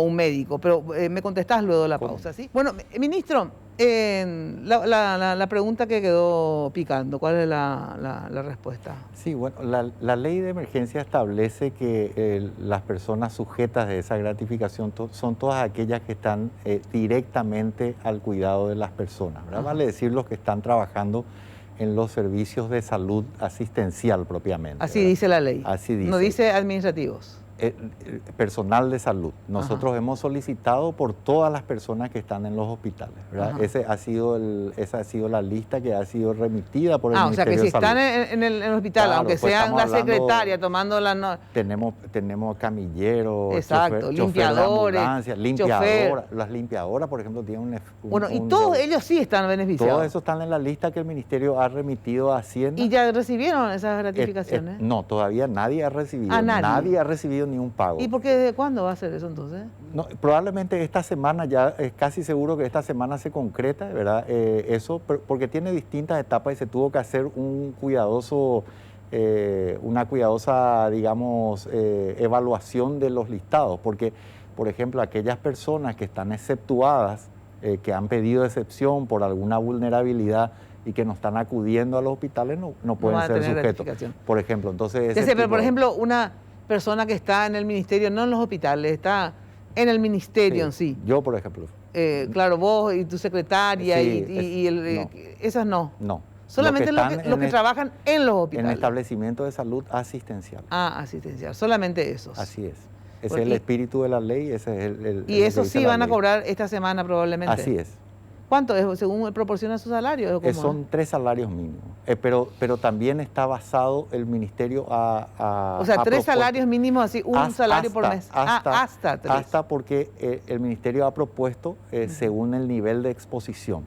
un médico. Pero me contestás luego de la pausa, ¿sí? Bueno, ministro, la pregunta que quedó picando, ¿cuál es la respuesta? Sí, bueno, la ley de emergencia establece que las personas sujetas de esa gratificación son todas aquellas que están directamente al cuidado de las personas, ¿verdad? Vale decir, los que están trabajando en los servicios de salud asistencial propiamente. Así ¿verdad? Dice la ley. Así dice. No dice administrativos. Personal de salud. Nosotros Ajá. hemos solicitado por todas las personas que están en los hospitales, ¿verdad? Esa ha sido la lista que ha sido remitida por el Ministerio de Salud. O sea, que si están en el hospital, Claro, aunque pues sean la secretaria tomando la... No... Tenemos camilleros, exacto, limpiadores, las limpiadoras, por ejemplo, tienen bueno, y todos ellos sí están beneficiados. Todos esos están en la lista que el Ministerio ha remitido a Hacienda. ¿Y ya recibieron esas gratificaciones? No, todavía nadie ha recibido. Nadie ha recibido ni un pago. ¿Y por qué, desde cuándo va a ser eso entonces? No, probablemente esta semana, ya es casi seguro que esta semana se concreta, ¿verdad? Eso, porque tiene distintas etapas y se tuvo que hacer una cuidadosa, digamos, evaluación de los listados, porque, por ejemplo, aquellas personas que están exceptuadas, que han pedido excepción por alguna vulnerabilidad y que no están acudiendo a los hospitales, no pueden ser sujetos. Por ejemplo, entonces... Pero, por ejemplo, una persona que está en el ministerio, no en los hospitales, está en el ministerio en sí. Yo, por ejemplo. Claro, vos y tu secretaria no. Esas no. No. Solamente los que trabajan en los hospitales. En establecimientos de salud asistencial. Ah, asistencial. Solamente esos. Así es. Ese es el espíritu de la ley. Ese es y eso sí van a cobrar esta semana probablemente. Así es. ¿Cuánto es? ¿Según proporciona su salario? Son 3 salarios mínimos, pero también está basado el ministerio o sea, 3 salarios mínimos, así, un salario por mes. Hasta 3. Hasta porque el ministerio ha propuesto según el nivel de exposición,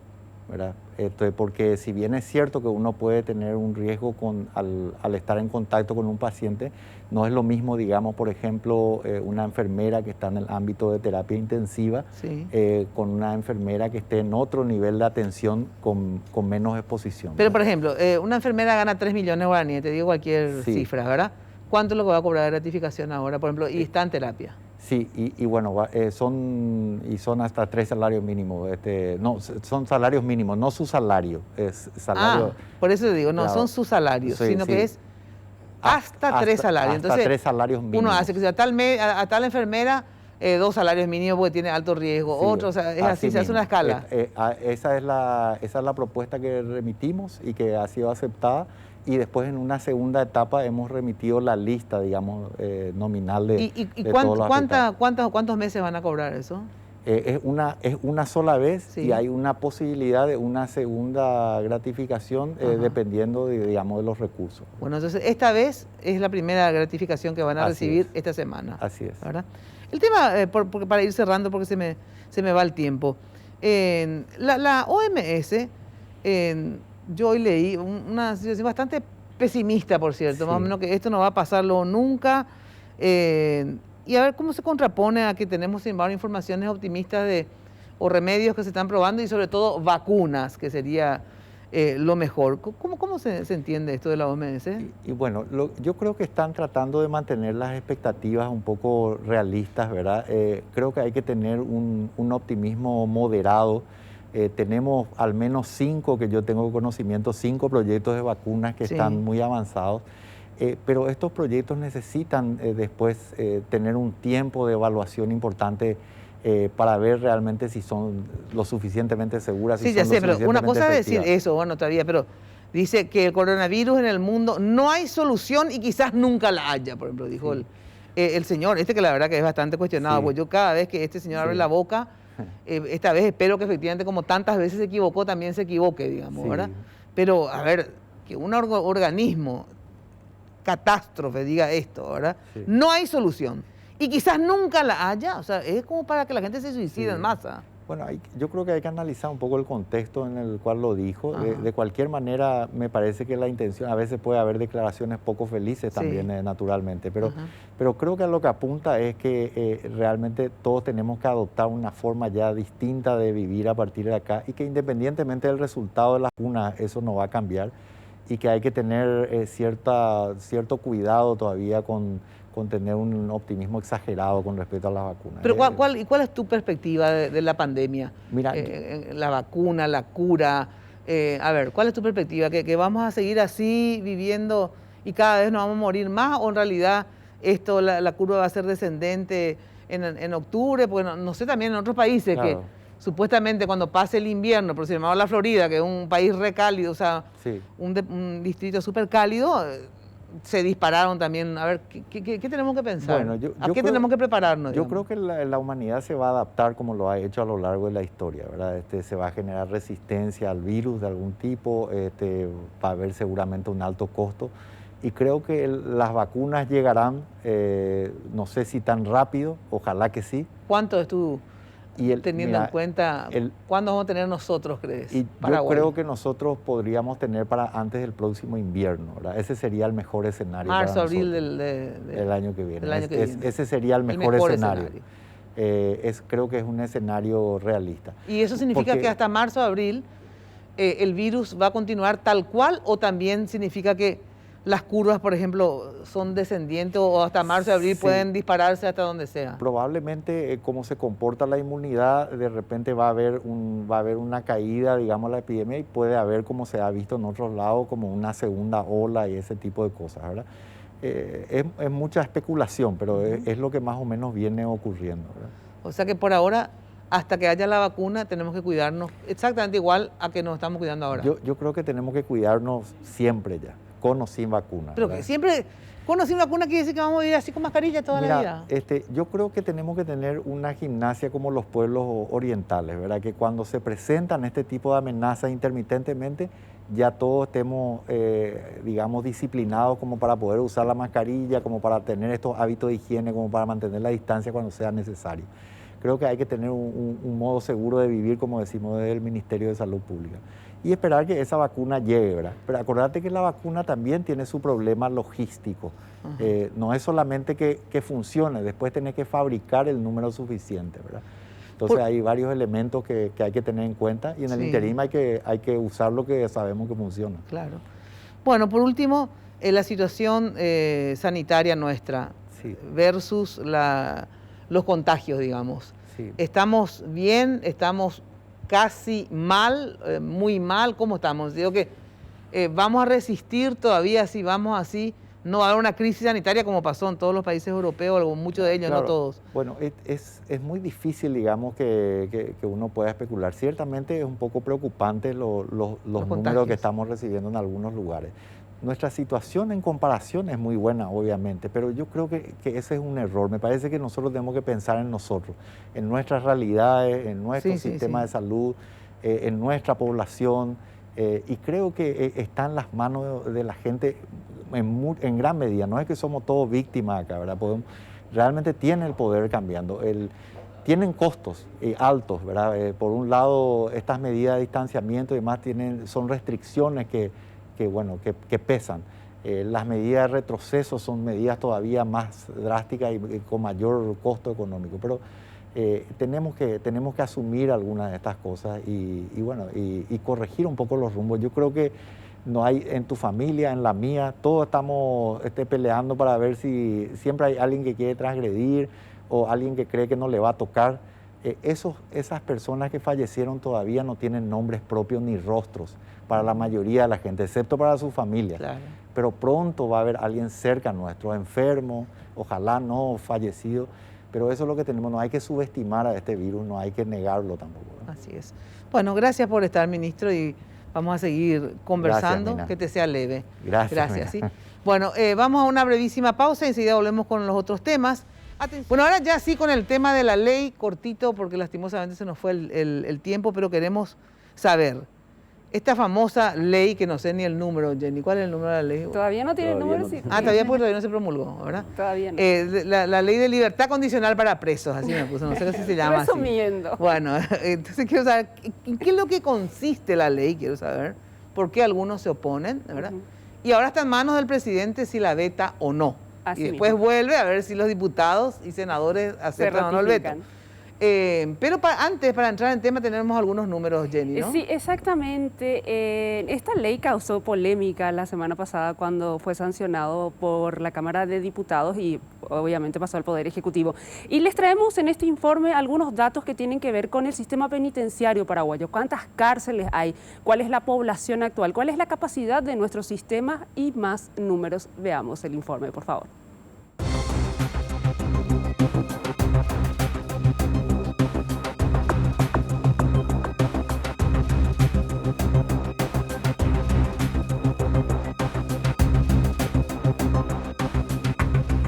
¿verdad? Porque si bien es cierto que uno puede tener un riesgo al estar en contacto con un paciente, no es lo mismo, digamos, por ejemplo, una enfermera que está en el ámbito de terapia intensiva, con una enfermera que esté en otro nivel de atención con menos exposición. Pero, por ejemplo, una enfermera gana 3 millones de guaraníes, te digo cualquier cifra, ¿verdad? ¿Cuánto es lo que va a cobrar de gratificación ahora, por ejemplo, y está en terapia? Sí, y bueno, son hasta 3 salarios mínimos. No, son salarios mínimos, no su salario. Es salario. Por eso te digo, no son sus salarios, sino que es hasta 3 salarios. Hasta entonces, 3 salarios mínimos. Uno hace que a tal enfermera 2 salarios mínimos porque tiene alto riesgo, otro, o sea, es así, se hace una escala. Esa es la propuesta que remitimos y que ha sido aceptada. Y después en una segunda etapa hemos remitido la lista, digamos, nominal de todos los afectados. ¿Cuántos meses van a cobrar eso? Es una sola vez y hay una posibilidad de una segunda gratificación dependiendo, digamos, de los recursos. Bueno, entonces esta vez es la primera gratificación que van a recibir esta semana. Así es. ¿Verdad? El tema, porque para ir cerrando porque se me va el tiempo, la OMS... yo hoy leí una situación bastante pesimista, por cierto, más o menos que esto no va a pasarlo nunca. Y a ver cómo se contrapone a que tenemos, sin embargo, informaciones optimistas o remedios que se están probando y sobre todo vacunas, que sería lo mejor. ¿Cómo se entiende esto de la OMS? Y bueno, yo creo que están tratando de mantener las expectativas un poco realistas, ¿verdad? Creo que hay que tener un optimismo moderado. Tenemos al menos 5, que yo tengo conocimiento, 5 proyectos de vacunas que están muy avanzados, pero estos proyectos necesitan después tener un tiempo de evaluación importante para ver realmente si son lo suficientemente seguras. Sí, ya sé, pero una cosa es decir eso, bueno, todavía, pero dice que el coronavirus en el mundo no hay solución y quizás nunca la haya, por ejemplo, dijo el señor, que la verdad que es bastante cuestionado, pues yo cada vez que este señor abre la boca, esta vez espero que efectivamente, como tantas veces se equivocó, también se equivoque, digamos, ¿verdad? Pero, a ver, que un organismo catástrofe diga esto, ¿verdad? No hay solución. Y quizás nunca la haya, o sea, es como para que la gente se suicide en masa. Bueno, yo creo que hay que analizar un poco el contexto en el cual lo dijo. De cualquier manera, me parece que la intención, a veces puede haber declaraciones poco felices también, naturalmente, pero creo que a lo que apunta es que realmente todos tenemos que adoptar una forma ya distinta de vivir a partir de acá y que independientemente del resultado de la vacuna, eso no va a cambiar y que hay que tener cierto cuidado todavía con tener un optimismo exagerado con respecto a las vacunas. Pero ¿cuál es tu perspectiva de la pandemia? Mira, la vacuna, la cura. A ver, ¿cuál es tu perspectiva? ¿Que vamos a seguir así viviendo y cada vez nos vamos a morir más? ¿O en realidad la curva va a ser descendente en octubre? Porque no sé, también en otros países claro, que supuestamente cuando pase el invierno, por ejemplo, la Florida, que es un país recálido, o sea, sí, un distrito súper cálido, se dispararon también. A ver, ¿qué tenemos que pensar? Bueno, ¿A qué tenemos que prepararnos? Yo digamos? creo que la humanidad se va a adaptar como lo ha hecho a lo largo de la historia, ¿verdad? Se va a generar resistencia al virus de algún tipo, va a haber seguramente un alto costo y creo que las vacunas llegarán, no sé si tan rápido, ojalá que sí. ¿Cuánto es tu, teniendo en cuenta, cuándo vamos a tener nosotros, crees? Y yo creo que nosotros podríamos tener para antes del próximo invierno, ¿verdad? Ese sería el mejor escenario. Marzo, abril del año que viene. viene. Ese sería el mejor escenario. Creo que es un escenario realista. ¿Y eso significa que hasta marzo, abril, el virus va a continuar tal cual o también significa que las curvas, por ejemplo, son descendientes o hasta marzo, abril sí, pueden dispararse hasta donde sea? Probablemente, como se comporta la inmunidad, de repente va a haber una caída, digamos, la epidemia y puede haber, como se ha visto en otros lados, como una segunda ola y ese tipo de cosas, ¿verdad? Es mucha especulación, pero es lo que más o menos viene ocurriendo, ¿verdad? O sea que por ahora, hasta que haya la vacuna, tenemos que cuidarnos exactamente igual a que nos estamos cuidando ahora. Yo creo que tenemos que cuidarnos siempre ya, con o sin vacuna. Pero que siempre, con o sin vacuna quiere decir que vamos a vivir así con mascarilla toda la vida. Yo creo que tenemos que tener una gimnasia como los pueblos orientales, ¿verdad? Que cuando se presentan este tipo de amenazas intermitentemente, ya todos estemos, digamos, disciplinados como para poder usar la mascarilla, como para tener estos hábitos de higiene, como para mantener la distancia cuando sea necesario. Creo que hay que tener un modo seguro de vivir, como decimos desde el Ministerio de Salud Pública. Y esperar que esa vacuna llegue, ¿verdad? Pero acordate que la vacuna también tiene su problema logístico. No es solamente que funcione, después tenés que fabricar el número suficiente, ¿verdad? Entonces hay varios elementos que hay que tener en cuenta y en el interim hay que usar lo que sabemos que funciona. Claro. Bueno, por último, la situación sanitaria nuestra versus los contagios, digamos. Sí. ¿Estamos bien? ¿Estamos casi mal? ¿Muy mal? ¿Cómo estamos? Digo que vamos a resistir todavía si vamos así. No va a haber una crisis sanitaria como pasó en todos los países europeos, muchos de ellos, claro, no todos. Bueno, es muy difícil, digamos, que uno pueda especular. Ciertamente es un poco preocupante los números que estamos recibiendo en algunos lugares. Nuestra situación en comparación es muy buena, obviamente, pero yo creo que ese es un error. Me parece que nosotros tenemos que pensar en nosotros, en nuestras realidades, en nuestro sistema de salud, en nuestra población, y creo que está en las manos de la gente en gran medida. No es que somos todos víctimas acá, ¿verdad? Realmente tienen el poder cambiando. Tienen costos altos, ¿verdad? Por un lado, estas medidas de distanciamiento y demás son restricciones que pesan. Las medidas de retroceso son medidas todavía más drásticas y con mayor costo económico, pero tenemos que asumir algunas de estas cosas y corregir un poco los rumbos. Yo creo que no hay en tu familia, en la mía, todos estamos peleando para ver si siempre hay alguien que quiere transgredir o alguien que cree que no le va a tocar. Esas personas que fallecieron todavía no tienen nombres propios ni rostros para la mayoría de la gente, excepto para su familia. Claro. Pero pronto va a haber alguien cerca nuestro, enfermo, ojalá no fallecido, pero eso es lo que tenemos, no hay que subestimar a este virus, no hay que negarlo tampoco, ¿verdad? Así es. Bueno, gracias por estar, ministro, y vamos a seguir conversando, gracias, que te sea leve. Gracias. ¿Sí? Bueno, vamos a una brevísima pausa y enseguida volvemos con los otros temas. Atención. Bueno, ahora ya sí con el tema de la ley, cortito, porque lastimosamente se nos fue el tiempo, pero queremos saber, esta famosa ley, que no sé ni el número, Jenny, ¿cuál es el número de la ley? Todavía no tiene el número. No. Sí. Todavía, porque todavía no se promulgó, ¿verdad? Todavía no. La ley de libertad condicional para presos, así me puso, no sé si se llama Resumiendo. Así. Bueno, entonces quiero saber, ¿en qué es lo que consiste la ley? Quiero saber, ¿por qué algunos se oponen, ¿verdad? Y ahora está en manos del presidente si la veta o no. Así y después vuelve a ver si los diputados y senadores aceptan o no el veto. Pero antes, para entrar en tema, tenemos algunos números, Jenny, ¿no? Sí, exactamente. Esta ley causó polémica la semana pasada cuando fue sancionado por la Cámara de Diputados y obviamente pasó al Poder Ejecutivo. Y les traemos en este informe algunos datos que tienen que ver con el sistema penitenciario paraguayo. ¿Cuántas cárceles hay? ¿Cuál es la población actual? ¿Cuál es la capacidad de nuestro sistema? Y más números. Veamos el informe, por favor.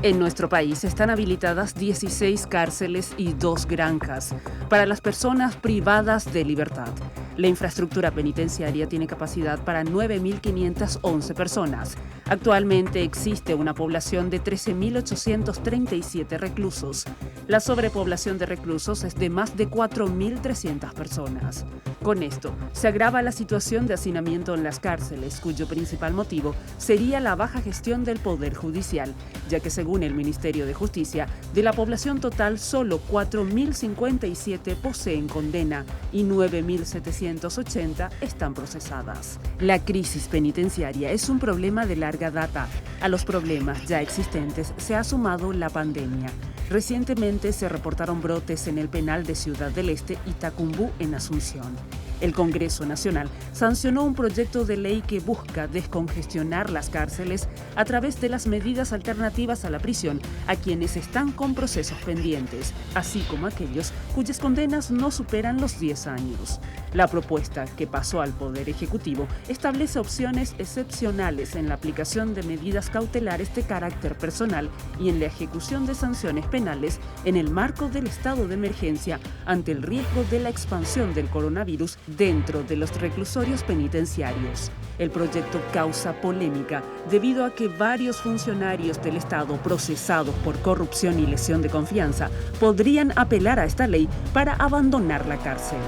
En nuestro país están habilitadas 16 cárceles y 2 granjas para las personas privadas de libertad. La infraestructura penitenciaria tiene capacidad para 9.511 personas. Actualmente existe una población de 13.837 reclusos. La sobrepoblación de reclusos es de más de 4.300 personas. Con esto, se agrava la situación de hacinamiento en las cárceles, cuyo principal motivo sería la baja gestión del Poder Judicial, ya que según el Ministerio de Justicia, de la población total solo 4.057 poseen condena y 9.780 están procesadas. La crisis penitenciaria es un problema de larga data. A los problemas ya existentes se ha sumado la pandemia. Recientemente se reportaron brotes en el penal de Ciudad del Este y Tacumbú en Asunción. El Congreso Nacional sancionó un proyecto de ley que busca descongestionar las cárceles a través de las medidas alternativas a la prisión a quienes están con procesos pendientes, así como aquellos cuyas condenas no superan los 10 años. La propuesta, que pasó al Poder Ejecutivo, establece opciones excepcionales en la aplicación de medidas cautelares de carácter personal y en la ejecución de sanciones penales en el marco del estado de emergencia ante el riesgo de la expansión del coronavirus dentro de los reclusorios penitenciarios. El proyecto causa polémica debido a que varios funcionarios del Estado procesados por corrupción y lesión de confianza podrían apelar a esta ley para abandonar la cárcel.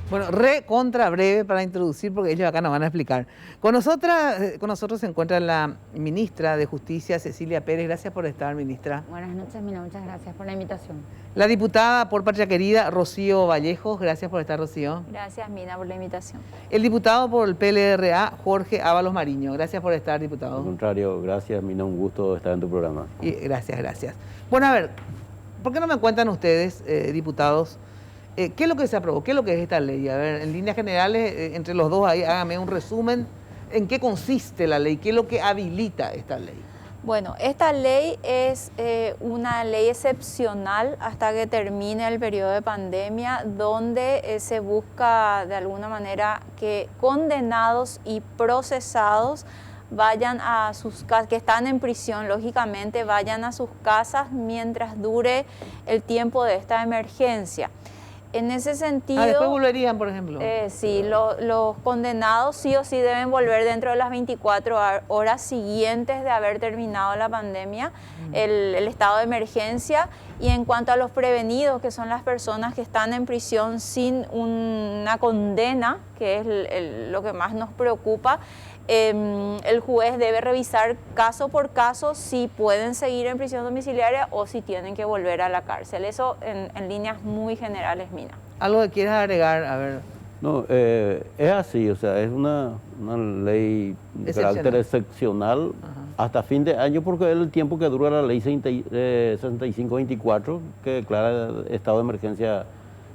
Bueno, contra breve para introducir, porque ellos acá nos van a explicar. Con nosotros se encuentra la ministra de Justicia, Cecilia Pérez. Gracias por estar, ministra. Buenas noches, Mina. Muchas gracias por la invitación. La diputada por Patria Querida, Rocío Vallejos. Gracias por estar, Rocío. Gracias, Mina, por la invitación. El diputado por el PLRA, Jorge Ábalos Mariño. Gracias por estar, diputado. Al contrario, gracias, Mina. Un gusto estar en tu programa. Y gracias. Bueno, a ver, ¿por qué no me cuentan ustedes, diputados, qué es lo que se aprobó? ¿Qué es lo que es esta ley? A ver, en líneas generales, entre los dos ahí, hágame un resumen. ¿En qué consiste la ley? ¿Qué es lo que habilita esta ley? Bueno, esta ley es una ley excepcional hasta que termine el periodo de pandemia, donde se busca de alguna manera que condenados y procesados vayan a sus casas, que están en prisión, lógicamente, vayan a sus casas mientras dure el tiempo de esta emergencia. En ese sentido... después volverían, por ejemplo. Sí, los condenados sí o sí deben volver dentro de las 24 horas siguientes de haber terminado la pandemia, el estado de emergencia. Y en cuanto a los prevenidos, que son las personas que están en prisión sin una condena, que es lo que más nos preocupa, el juez debe revisar caso por caso si pueden seguir en prisión domiciliaria o si tienen que volver a la cárcel. Eso en líneas muy generales, Mina. ¿Algo que quieras agregar? A ver. No, es así, o sea, es una ley de carácter excepcional hasta fin de año, porque es el tiempo que dura la ley 6524, que declara estado de emergencia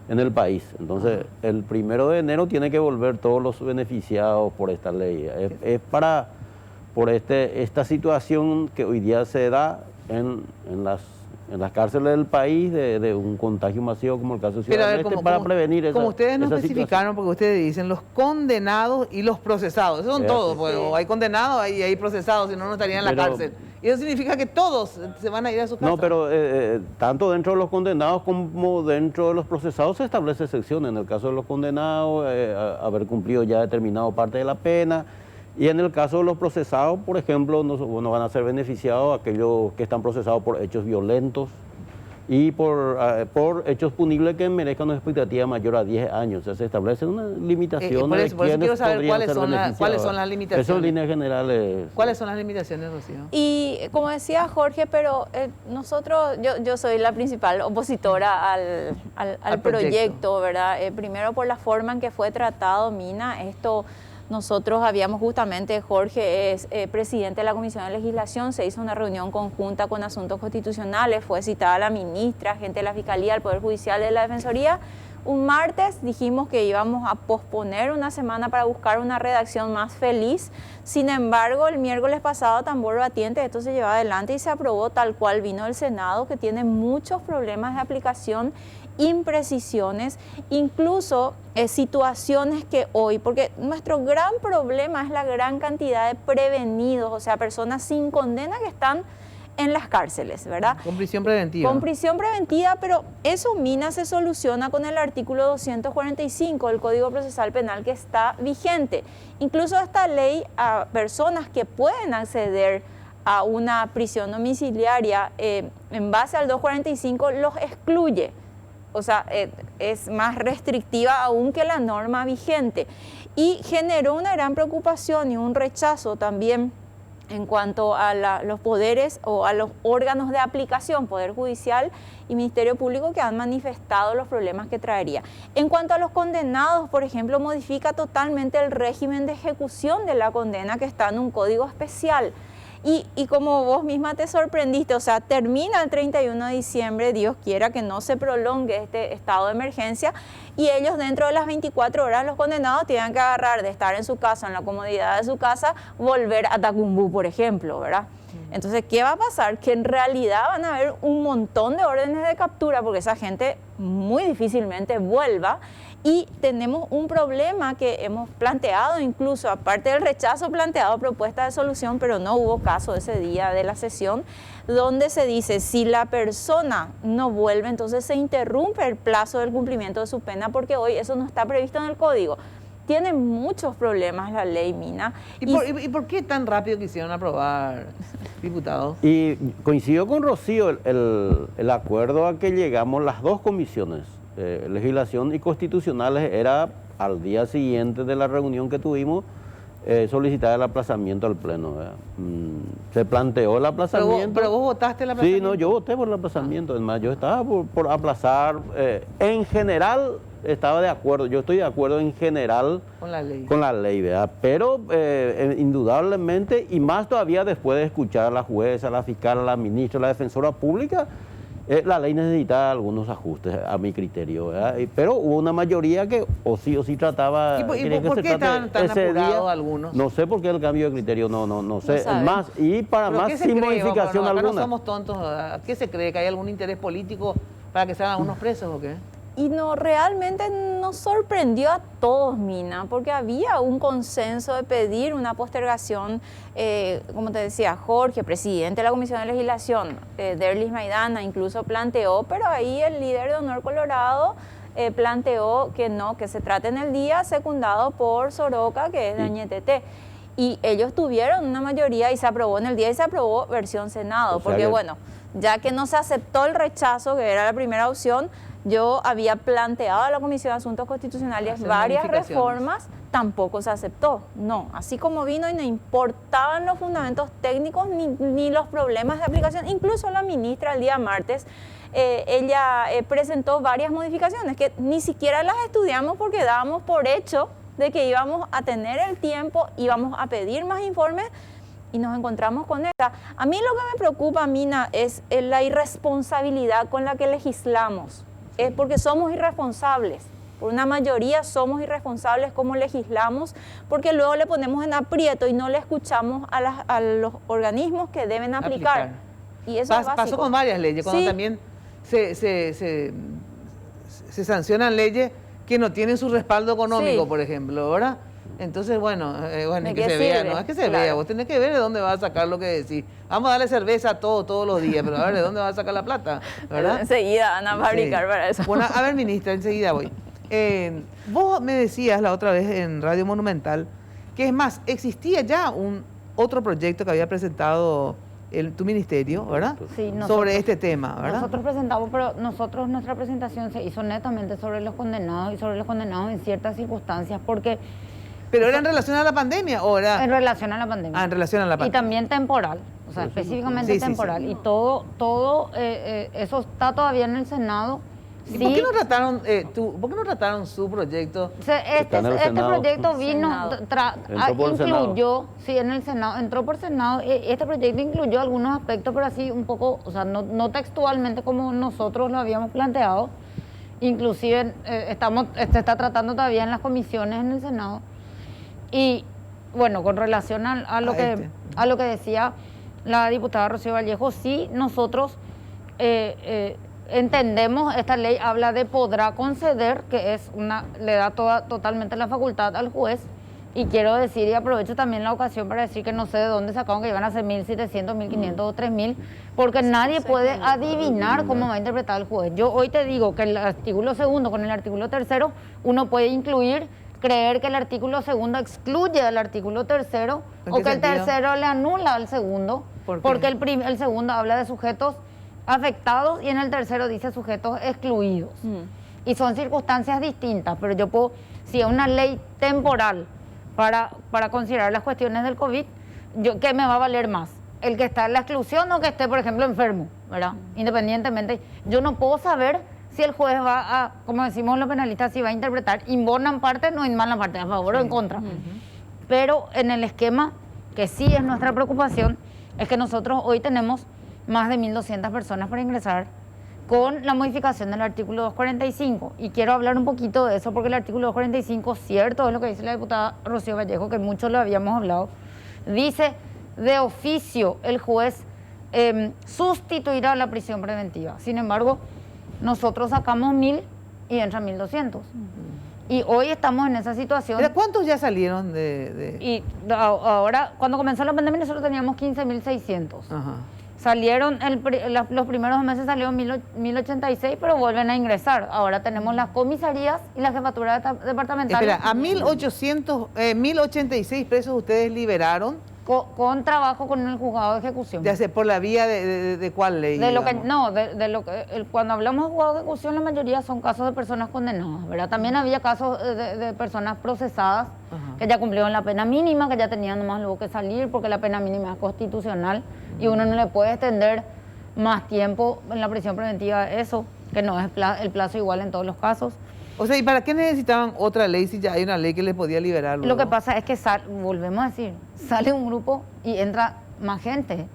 en el país. Entonces, el 1 de enero tiene que volver todos los beneficiados por esta ley. Es por esta situación que hoy día se da en las cárceles del país de un contagio masivo como el caso de Ciudad del Este, para prevenir esa como ustedes nos esa especificaron, situación. porque ustedes dicen los condenados y los procesados. Esos son todos, pues, o hay condenados y hay procesados, si no, no estarían en la cárcel. Y eso significa que todos se van a ir a su casa. No, pero tanto dentro de los condenados como dentro de los procesados se establece excepción. En el caso de los condenados, haber cumplido ya determinado parte de la pena. Y en el caso de los procesados, por ejemplo, no van a ser beneficiados aquellos que están procesados por hechos violentos, y por hechos punibles que merezcan una expectativa mayor a 10 años. O sea, se establece una limitación por de eso quienes quiero saber podrían ser cuáles beneficiados. son las limitaciones. Eso en líneas generales. ¿Cuáles son las limitaciones, Rocío? Y como decía Jorge, pero nosotros, yo soy la principal opositora al proyecto, ¿verdad? Primero por la forma en que fue tratado, Mina. Nosotros habíamos justamente, Jorge es presidente de la Comisión de Legislación, se hizo una reunión conjunta con Asuntos Constitucionales, fue citada la ministra, gente de la Fiscalía, el Poder Judicial, de la Defensoría. Un martes dijimos que íbamos a posponer una semana para buscar una redacción más feliz. Sin embargo, el miércoles pasado, tambor batiente, esto se llevó adelante y se aprobó tal cual vino del Senado, que tiene muchos problemas de aplicación, imprecisiones, incluso situaciones que hoy, porque nuestro gran problema es la gran cantidad de prevenidos, o sea, personas sin condena que están en las cárceles, ¿verdad? Con prisión preventiva. Con prisión preventiva, pero eso, Mina, se soluciona con el artículo 245 del Código Procesal Penal que está vigente. Incluso esta ley a personas que pueden acceder a una prisión domiciliaria en base al 245 los excluye. O sea, es más restrictiva aún que la norma vigente. Y generó una gran preocupación y un rechazo también en cuanto a los poderes o a los órganos de aplicación, Poder Judicial y Ministerio Público, que han manifestado los problemas que traería. En cuanto a los condenados, por ejemplo, modifica totalmente el régimen de ejecución de la condena que está en un código especial. Y como vos misma te sorprendiste, o sea, termina el 31 de diciembre, Dios quiera que no se prolongue este estado de emergencia, y ellos dentro de las 24 horas, los condenados tienen que agarrar de estar en su casa, en la comodidad de su casa, volver a Tacumbú, por ejemplo, ¿verdad? Entonces, ¿qué va a pasar? Que en realidad van a haber un montón de órdenes de captura, porque esa gente muy difícilmente vuelva. Y tenemos un problema que hemos planteado, incluso aparte del rechazo planteado propuesta de solución, pero no hubo caso ese día de la sesión, donde se dice si la persona no vuelve, entonces se interrumpe el plazo del cumplimiento de su pena, porque hoy eso no está previsto en el código. Tiene muchos problemas la ley, Mina. ¿Y por qué tan rápido quisieron aprobar, diputado? Y coincidió con Rocío el acuerdo a que llegamos las dos comisiones, legislación y constitucionales, era al día siguiente de la reunión que tuvimos solicitar el aplazamiento al Pleno. Se planteó el aplazamiento. ¿Pero vos votaste el aplazamiento? Sí, no, yo voté por el aplazamiento. Además, yo estaba por aplazar. En general, estaba de acuerdo. Yo estoy de acuerdo en general con la ley, ¿verdad? Pero indudablemente, y más todavía después de escuchar a la jueza, a la fiscal, a la ministra, a la defensora pública, la ley necesita algunos ajustes a mi criterio, ¿verdad? Pero hubo una mayoría que o sí trataba... ¿Y por qué tan apurados algunos? No sé por qué el cambio de criterio, no sé. Más, y para más sin modificación alguna. alguna. No somos tontos. ¿Qué se cree? ¿Que hay algún interés político para que sean algunos presos o qué? Y realmente nos sorprendió a todos, Mina, porque había un consenso de pedir una postergación, como te decía, Jorge, presidente de la Comisión de Legislación, Derlis Maidana, incluso planteó, pero ahí el líder de Honor Colorado planteó que no, que se trate en el día, secundado por Soroka, que es de Añetete. Y ellos tuvieron una mayoría y se aprobó en el día y se aprobó versión Senado, porque bueno, ya que no se aceptó el rechazo, que era la primera opción, yo había planteado a la Comisión de Asuntos Constitucionales varias reformas, tampoco se aceptó. No, así como vino y no importaban los fundamentos técnicos ni los problemas de aplicación. Incluso la ministra el día martes, ella presentó varias modificaciones que ni siquiera las estudiamos porque dábamos por hecho de que íbamos a tener el tiempo, íbamos a pedir más informes y nos encontramos con esta. A mí lo que me preocupa, Mina, es la irresponsabilidad con la que legislamos. Es porque somos irresponsables. Por una mayoría somos irresponsables como legislamos, porque luego le ponemos en aprieto y no le escuchamos a los organismos que deben aplicar. Y eso es básico. Pasó con varias leyes, cuando también se sancionan leyes que no tienen su respaldo económico, por ejemplo, ¿verdad? Entonces, bueno, que se vea, no es que se vea, vos tenés que ver de dónde vas a sacar lo que decís. Vamos a darle cerveza a todos los días, pero a ver de dónde vas a sacar la plata, ¿verdad? Enseguida van a fabricar para eso. Bueno, a ver, ministra, enseguida voy. Vos me decías la otra vez en Radio Monumental que, es más, existía ya otro proyecto que había presentado tu ministerio, ¿verdad? Sí, sobre este tema, ¿verdad? Nosotros presentamos, pero nuestra presentación se hizo netamente sobre los condenados y sobre los condenados en ciertas circunstancias, porque... ¿Pero era en relación a la pandemia o era...? En relación a la pandemia. Ah, en relación a la pandemia. Y también temporal, o sea, específicamente temporal. Y todo eso está todavía en el Senado. ¿Y por qué no trataron su proyecto? Este proyecto vino, incluyó, sí, en el Senado, entró por Senado. Este proyecto incluyó algunos aspectos, pero así un poco, o sea, no textualmente como nosotros lo habíamos planteado. Inclusive se está tratando todavía en las comisiones en el Senado. Y bueno, con relación a lo que decía la diputada Rocío Vallejo, sí, nosotros entendemos, esta ley habla de podrá conceder, que le da totalmente la facultad al juez. Y quiero decir, y aprovecho también la ocasión para decir que no sé de dónde sacaron que iban a ser 1.700, 1.500 o 3.000, porque nadie puede adivinar cómo va a interpretar el juez. Yo hoy te digo que el artículo 2 con el artículo 3 uno puede creer que el artículo 2 excluye al artículo 3 o que el 3 le anula al segundo, porque el segundo habla de sujetos afectados y en el 3 dice sujetos excluidos. Y son circunstancias distintas, pero yo puedo, si es una ley temporal para considerar las cuestiones del COVID, ¿qué me va a valer más? El que está en la exclusión o que esté, por ejemplo, enfermo, ¿verdad? Independientemente, yo no puedo saber si el juez va a, como decimos los penalistas, si va a interpretar in bonam parte, no in manam parte, a favor o en contra. Pero en el esquema, que sí es nuestra preocupación, es que nosotros hoy tenemos más de 1.200 personas para ingresar con la modificación del artículo 245. Y quiero hablar un poquito de eso, porque el artículo 245, cierto es lo que dice la diputada Rocío Vallejo, que muchos lo habíamos hablado, dice de oficio el juez sustituirá la prisión preventiva. Sin embargo, nosotros sacamos 1.000 y entran 1.200. Y hoy estamos en esa situación. ¿Cuántos ya salieron Y ahora, cuando comenzó la pandemia, nosotros teníamos 15.600. Salieron, los primeros meses salieron 1.086, pero vuelven a ingresar. Ahora tenemos las comisarías y la jefatura departamental. Espera, a 1.086 presos ustedes liberaron. Con trabajo con el juzgado de ejecución. Ya sé, ¿por la vía de cuál ley? Cuando hablamos de juzgado de ejecución, la mayoría son casos de personas condenadas, ¿verdad? También había casos de personas procesadas que ya cumplieron la pena mínima, que ya tenían nomás luego que salir, porque la pena mínima es constitucional y uno no le puede extender más tiempo en la prisión preventiva eso, que no es el plazo igual en todos los casos. O sea, ¿y para qué necesitaban otra ley si ya hay una ley que les podía liberar? Lo que pasa es que, volvemos a decir, sale un grupo y entra más gente.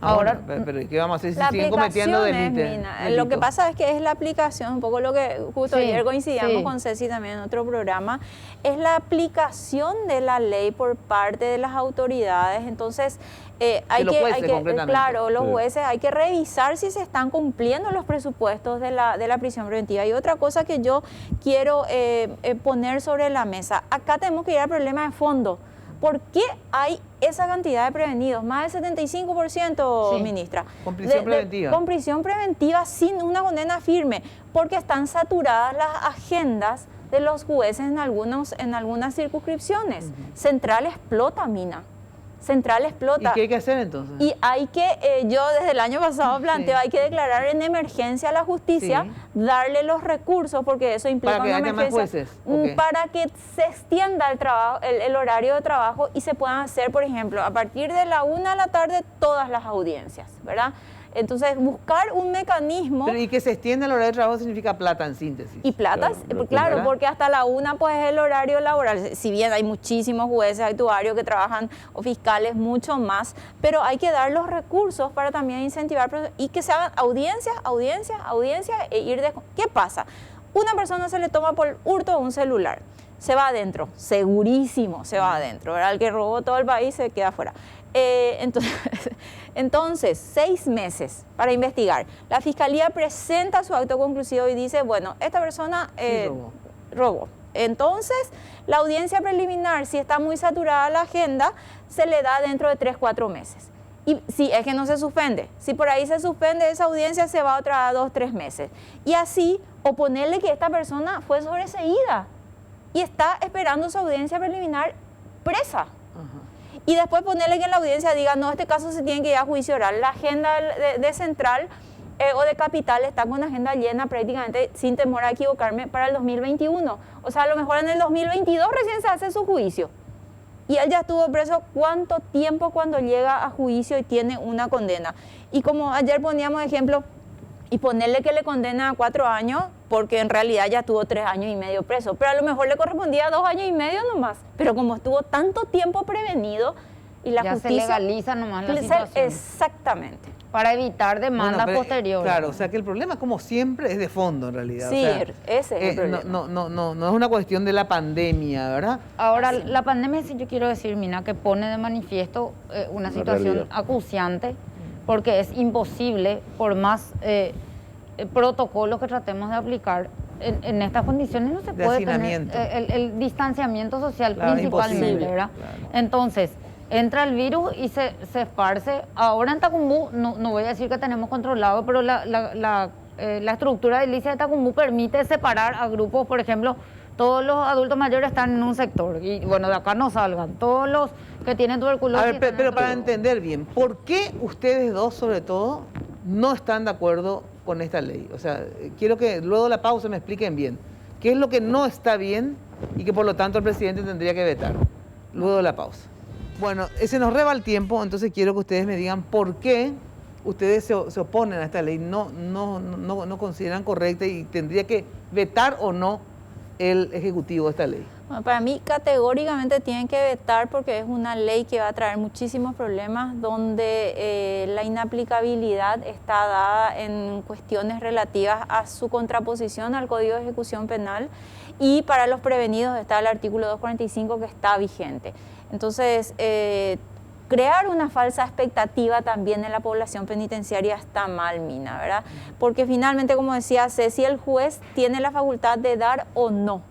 Ahora, pero ¿qué vamos a hacer si siguen cometiendo delitos? Lo que pasa es que es la aplicación, un poco lo que justo ayer coincidíamos con Ceci también en otro programa, es la aplicación de la ley por parte de las autoridades. Entonces, los jueces hay que revisar si se están cumpliendo los presupuestos de la prisión preventiva. Y otra cosa que yo quiero poner sobre la mesa, acá tenemos que ir al problema de fondo. ¿Por qué hay esa cantidad de prevenidos? Más del 75%, ministra. Con prisión preventiva. Con prisión preventiva sin una condena firme, porque están saturadas las agendas de los jueces en algunas circunscripciones. Central explota, Mina. Central explota. ¿Y qué hay que hacer entonces? Y hay que, yo desde el año pasado planteo, hay que declarar en emergencia a la justicia, darle los recursos, porque eso implica una emergencia, para que se extienda el trabajo, el horario de trabajo y se puedan hacer, por ejemplo, a partir de la 1 de la tarde todas las audiencias, ¿verdad? Entonces, buscar un mecanismo... Pero y que se extienda el horario de trabajo significa plata, en síntesis. Y plata, claro, porque hasta la 1 pues es el horario laboral. Si bien hay muchísimos jueces, actuarios que trabajan, o fiscales, mucho más, pero hay que dar los recursos para también incentivar y que se hagan audiencias, e ir de... ¿Qué pasa? Una persona se le toma por hurto un celular, se va adentro, segurísimo se va adentro, ¿verdad? El que robó todo el país se queda afuera. Entonces, 6 meses para investigar. La Fiscalía presenta su acto conclusivo y dice, bueno, esta persona robó. Entonces, la audiencia preliminar, si está muy saturada la agenda, se le da dentro de 3-4 meses. Y si es que no se suspende. Si por ahí se suspende esa audiencia, se va otra 2-3 meses. Y así, oponerle que esta persona fue sobreseída y está esperando su audiencia preliminar presa. y después ponerle que en la audiencia diga, no, este caso se tiene que ir a juicio oral. La agenda de Central o de Capital está con una agenda llena prácticamente, sin temor a equivocarme, para el 2021. O sea, a lo mejor en el 2022 recién se hace su juicio. Y él ya estuvo preso cuánto tiempo cuando llega a juicio y tiene una condena. Y como ayer poníamos ejemplo, y ponerle que le condena a 4 años, porque en realidad ya tuvo 3 años y medio preso, pero a lo mejor le correspondía 2 años y medio nomás. Pero como estuvo tanto tiempo prevenido y la ya justicia... se legaliza nomás la situación. Exactamente. Para evitar demandas posteriores. Claro, o sea que el problema, como siempre, es de fondo en realidad. Sí, o sea, ese es el problema. No es una cuestión de la pandemia, ¿verdad? Ahora, la pandemia, sí, yo quiero decir, Mina, que pone de manifiesto una situación realidad acuciante, porque es imposible, por más protocolos que tratemos de aplicar, en estas condiciones no se De puede tener hacinamiento. el distanciamiento social, Claro, principalmente, imposible, ¿verdad? claro. Entonces, entra el virus y se esparce. Ahora en Tacumbú, no voy a decir que tenemos controlado, pero la estructura edilicia de Tacumbú permite separar a grupos. Por ejemplo, todos los adultos mayores están en un sector y bueno, de acá no salgan. Todos los que tienen tuberculosis... A ver, están en pero otro para grupo. entender bien, ¿por qué ustedes dos, sobre todo, no están de acuerdo con esta ley? O sea, quiero que luego de la pausa me expliquen bien. ¿Qué es lo que no está bien y que por lo tanto el presidente tendría que vetar? Luego de la pausa. Bueno, se nos reba el tiempo, entonces quiero que ustedes me digan por qué ustedes se oponen a esta ley, no consideran correcta y tendría que vetar o no el Ejecutivo esta ley. Bueno, para mí categóricamente tienen que vetar porque es una ley que va a traer muchísimos problemas donde la inaplicabilidad está dada en cuestiones relativas a su contraposición al Código de Ejecución Penal y para los prevenidos está el artículo 245 que está vigente. Entonces, crear una falsa expectativa también en la población penitenciaria está mal, Mina, ¿verdad? Porque finalmente, como decía Ceci, el juez tiene la facultad de dar o no.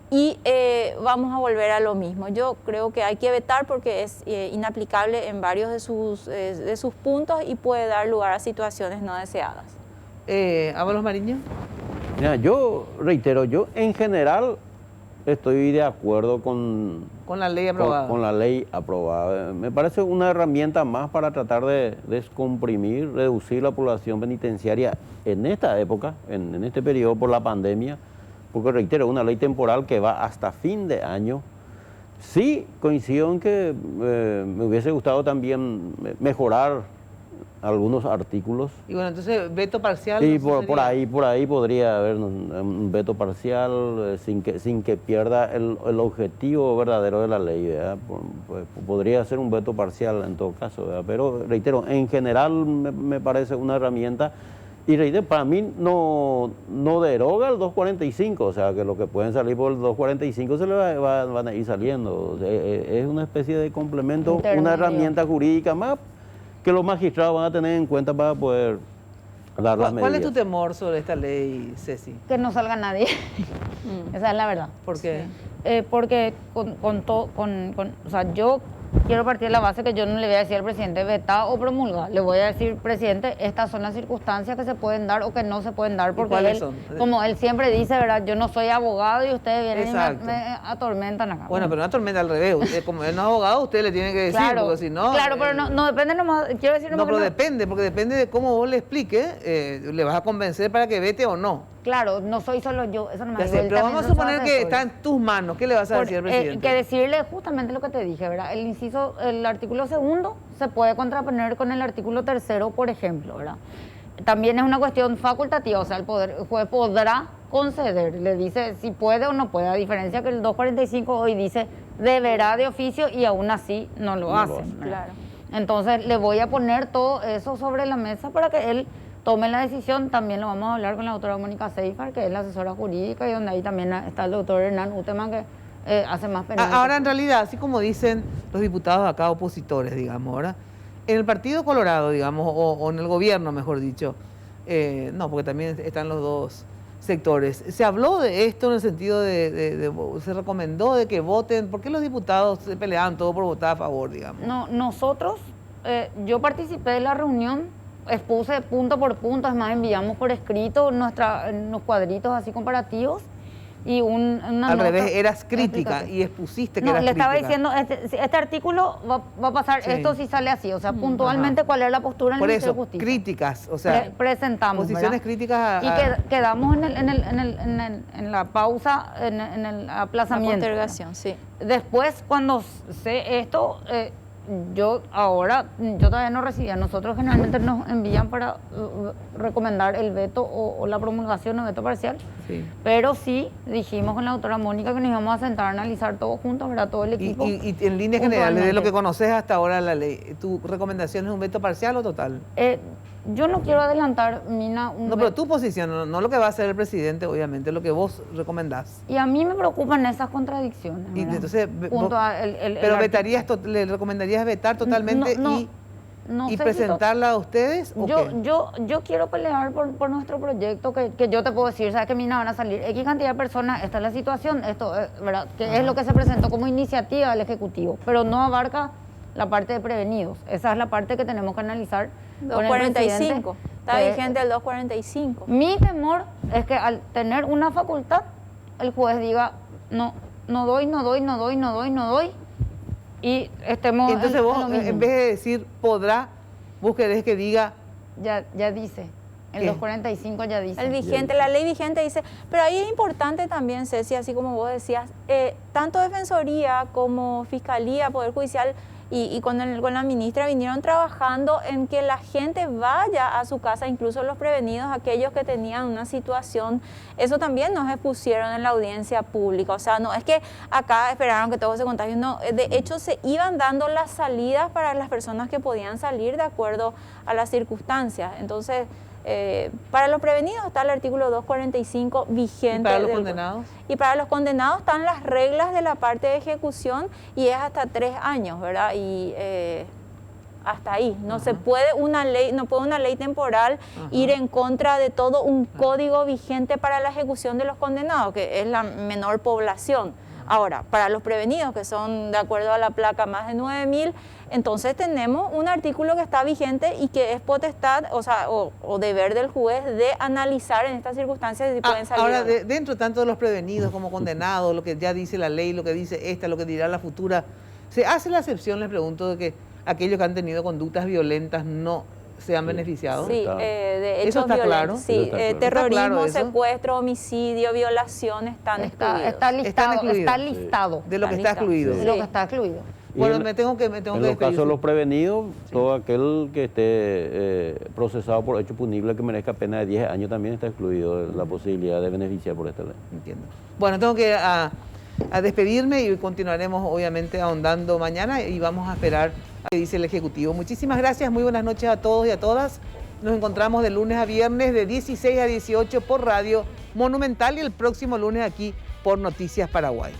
Y vamos a volver a lo mismo. Yo creo que hay que vetar porque es inaplicable en varios de sus puntos y puede dar lugar a situaciones no deseadas. Ábalos Mariño. Mira, yo reitero, yo en general estoy de acuerdo con la ley aprobada. Con la ley aprobada. Me parece una herramienta más para tratar de descomprimir, reducir la población penitenciaria en esta época, en este periodo por la pandemia, porque reitero, una ley temporal que va hasta fin de año. Sí, coincido en que me hubiese gustado también mejorar algunos artículos. Y bueno, entonces veto parcial. Y ¿no por ahí podría haber un veto parcial sin que pierda el objetivo verdadero de la ley, ¿verdad? Podría ser un veto parcial en todo caso, ¿verdad? Pero reitero, en general me parece una herramienta y reitero, para mí no deroga el 245, o sea que lo que pueden salir por el 245 se le van a ir saliendo. O sea, es una especie de complemento, una herramienta jurídica más que los magistrados van a tener en cuenta para poder dar las medidas. ¿Cuál es tu temor sobre esta ley, Ceci? Que no salga nadie. Esa es la verdad. ¿Por qué? Porque o sea, yo quiero partir de la base que yo no le voy a decir al presidente vetar o promulgar. Le voy a decir, presidente, estas son las circunstancias que se pueden dar o que no se pueden dar. Porque cuáles él, son? como él siempre dice, ¿verdad? Yo no soy abogado y ustedes vienen Exacto. y me atormentan acá. Bueno, pero una tormenta al revés. Usted, como él no es abogado, usted le tiene que decir, claro, porque si no... claro, pero no depende nomás, quiero decir No, nomás pero que depende, porque depende de cómo vos le expliques, le vas a convencer para que vete o no. claro, no soy solo yo, eso no me Ya sé, pero vamos a suponer que está en tus manos. ¿Qué le vas a decir al presidente? Que decirle justamente lo que te dije, ¿verdad? El artículo 2 se puede contraponer con el artículo 3, por ejemplo, ¿verdad? También es una cuestión facultativa, o sea, el juez podrá conceder, le dice si puede o no puede, a diferencia que el 245 hoy dice deberá de oficio y aún así no lo hacen. Claro. Entonces le voy a poner todo eso sobre la mesa para que él tome la decisión. También lo vamos a hablar con la doctora Mónica Seifar, que es la asesora jurídica, y donde ahí también está el doctor Hernán Uteman, que hace más penal. Ahora, en realidad, así como dicen los diputados acá opositores, digamos, ¿verdad? En el Partido Colorado, digamos, o en el gobierno, mejor dicho, no, porque también están los dos sectores. Se habló de esto en el sentido se recomendó de que voten. ¿Por qué los diputados se peleaban todo por votar a favor, digamos? No, nosotros, yo participé de la reunión, expuse punto por punto, es más, enviamos por escrito los cuadritos así comparativos, y una Al nota revés, eras de crítica explicación. y expusiste que No, eras le estaba crítica. diciendo, este artículo va a pasar Sí. esto si sale así, o sea, puntualmente cuál era la postura del Por Ministerio eso, de Justicia. críticas, o sea, Presentamos, posiciones ¿verdad? críticas Y quedamos en la pausa, en el La aplazamiento. postergación, sí. Después, cuando sé esto, yo todavía no recibía. Nosotros generalmente nos envían para recomendar el veto o la promulgación o veto parcial. Sí. Pero sí dijimos con la doctora Mónica que nos íbamos a sentar a analizar todos juntos, ¿verdad? Todo el equipo. Y en líneas generales, de lo que puntualmente. conoces hasta ahora la ley, ¿tu recomendación es un veto parcial o total? Yo no quiero adelantar, Mina, un No, pero veto. tu posición, no lo que va a hacer el presidente, obviamente, lo que vos recomendás. Y a mí me preocupan esas contradicciones. Y ¿verdad? entonces, Junto vos- a pero le recomendarías vetar totalmente No, y no sé si presentarla a ustedes. ¿O qué? yo quiero pelear por nuestro proyecto, que yo te puedo decir, sabes que Mina van a salir X cantidad de personas, esta es la situación, esto ¿verdad? Que es lo que se presentó como iniciativa del Ejecutivo, pero no abarca la parte de prevenidos. Esa es la parte que tenemos que analizar con el 245. presidente. Está vigente el 245. Mi temor es que al tener una facultad, el juez diga, no doy, y estemos Entonces en vos, lo mismo. en vez de decir podrá, vos querés que diga Ya dice, el ¿Qué? 245 ya dice. El vigente, la ley vigente dice, pero ahí es importante también, Ceci, así como vos decías, tanto Defensoría como Fiscalía, Poder Judicial y con la ministra vinieron trabajando en que la gente vaya a su casa, incluso los prevenidos, aquellos que tenían una situación, eso también nos expusieron en la audiencia pública, o sea, no es que acá esperaron que todo se contagie, no, de hecho se iban dando las salidas para las personas que podían salir de acuerdo a las circunstancias, entonces... para los prevenidos está el artículo 245 vigente. ¿Y para los condenados? Y para los condenados están las reglas de la parte de ejecución y es hasta 3 años, ¿verdad? Y hasta ahí. No se puede una ley temporal ir en contra de todo un código vigente para la ejecución de los condenados, que es la menor población. Ahora, para los prevenidos, que son de acuerdo a la placa más de 9.000, entonces tenemos un artículo que está vigente y que es potestad, o sea, o deber del juez de analizar en estas circunstancias si pueden salir. Ahora, o no. dentro tanto de los prevenidos como condenados, lo que ya dice la ley, lo que dice esta, lo que dirá la futura, ¿se hace la excepción, les pregunto, de que aquellos que han tenido conductas violentas no sean beneficiados? Sí, Está. de ¿Eso hechos está violentos. claro? Sí, Eso está claro. terrorismo, ¿Está claro eso? secuestro, homicidio, violación están excluidos. Está listado, excluidos. está listado De lo que Está está excluido. de Sí. lo que está excluido. Y Bueno, en- me tengo que En los despedir. casos de los prevenidos, todo aquel que esté procesado por hecho punible que merezca pena de 10 años también está excluido de la posibilidad de beneficiar por esta ley. Entiendo. Bueno, tengo que a despedirme y continuaremos obviamente ahondando mañana y vamos a esperar a qué dice el Ejecutivo. Muchísimas gracias, muy buenas noches a todos y a todas. Nos encontramos de lunes a viernes de 16 a 18 por Radio Monumental y el próximo lunes aquí por Noticias Paraguay.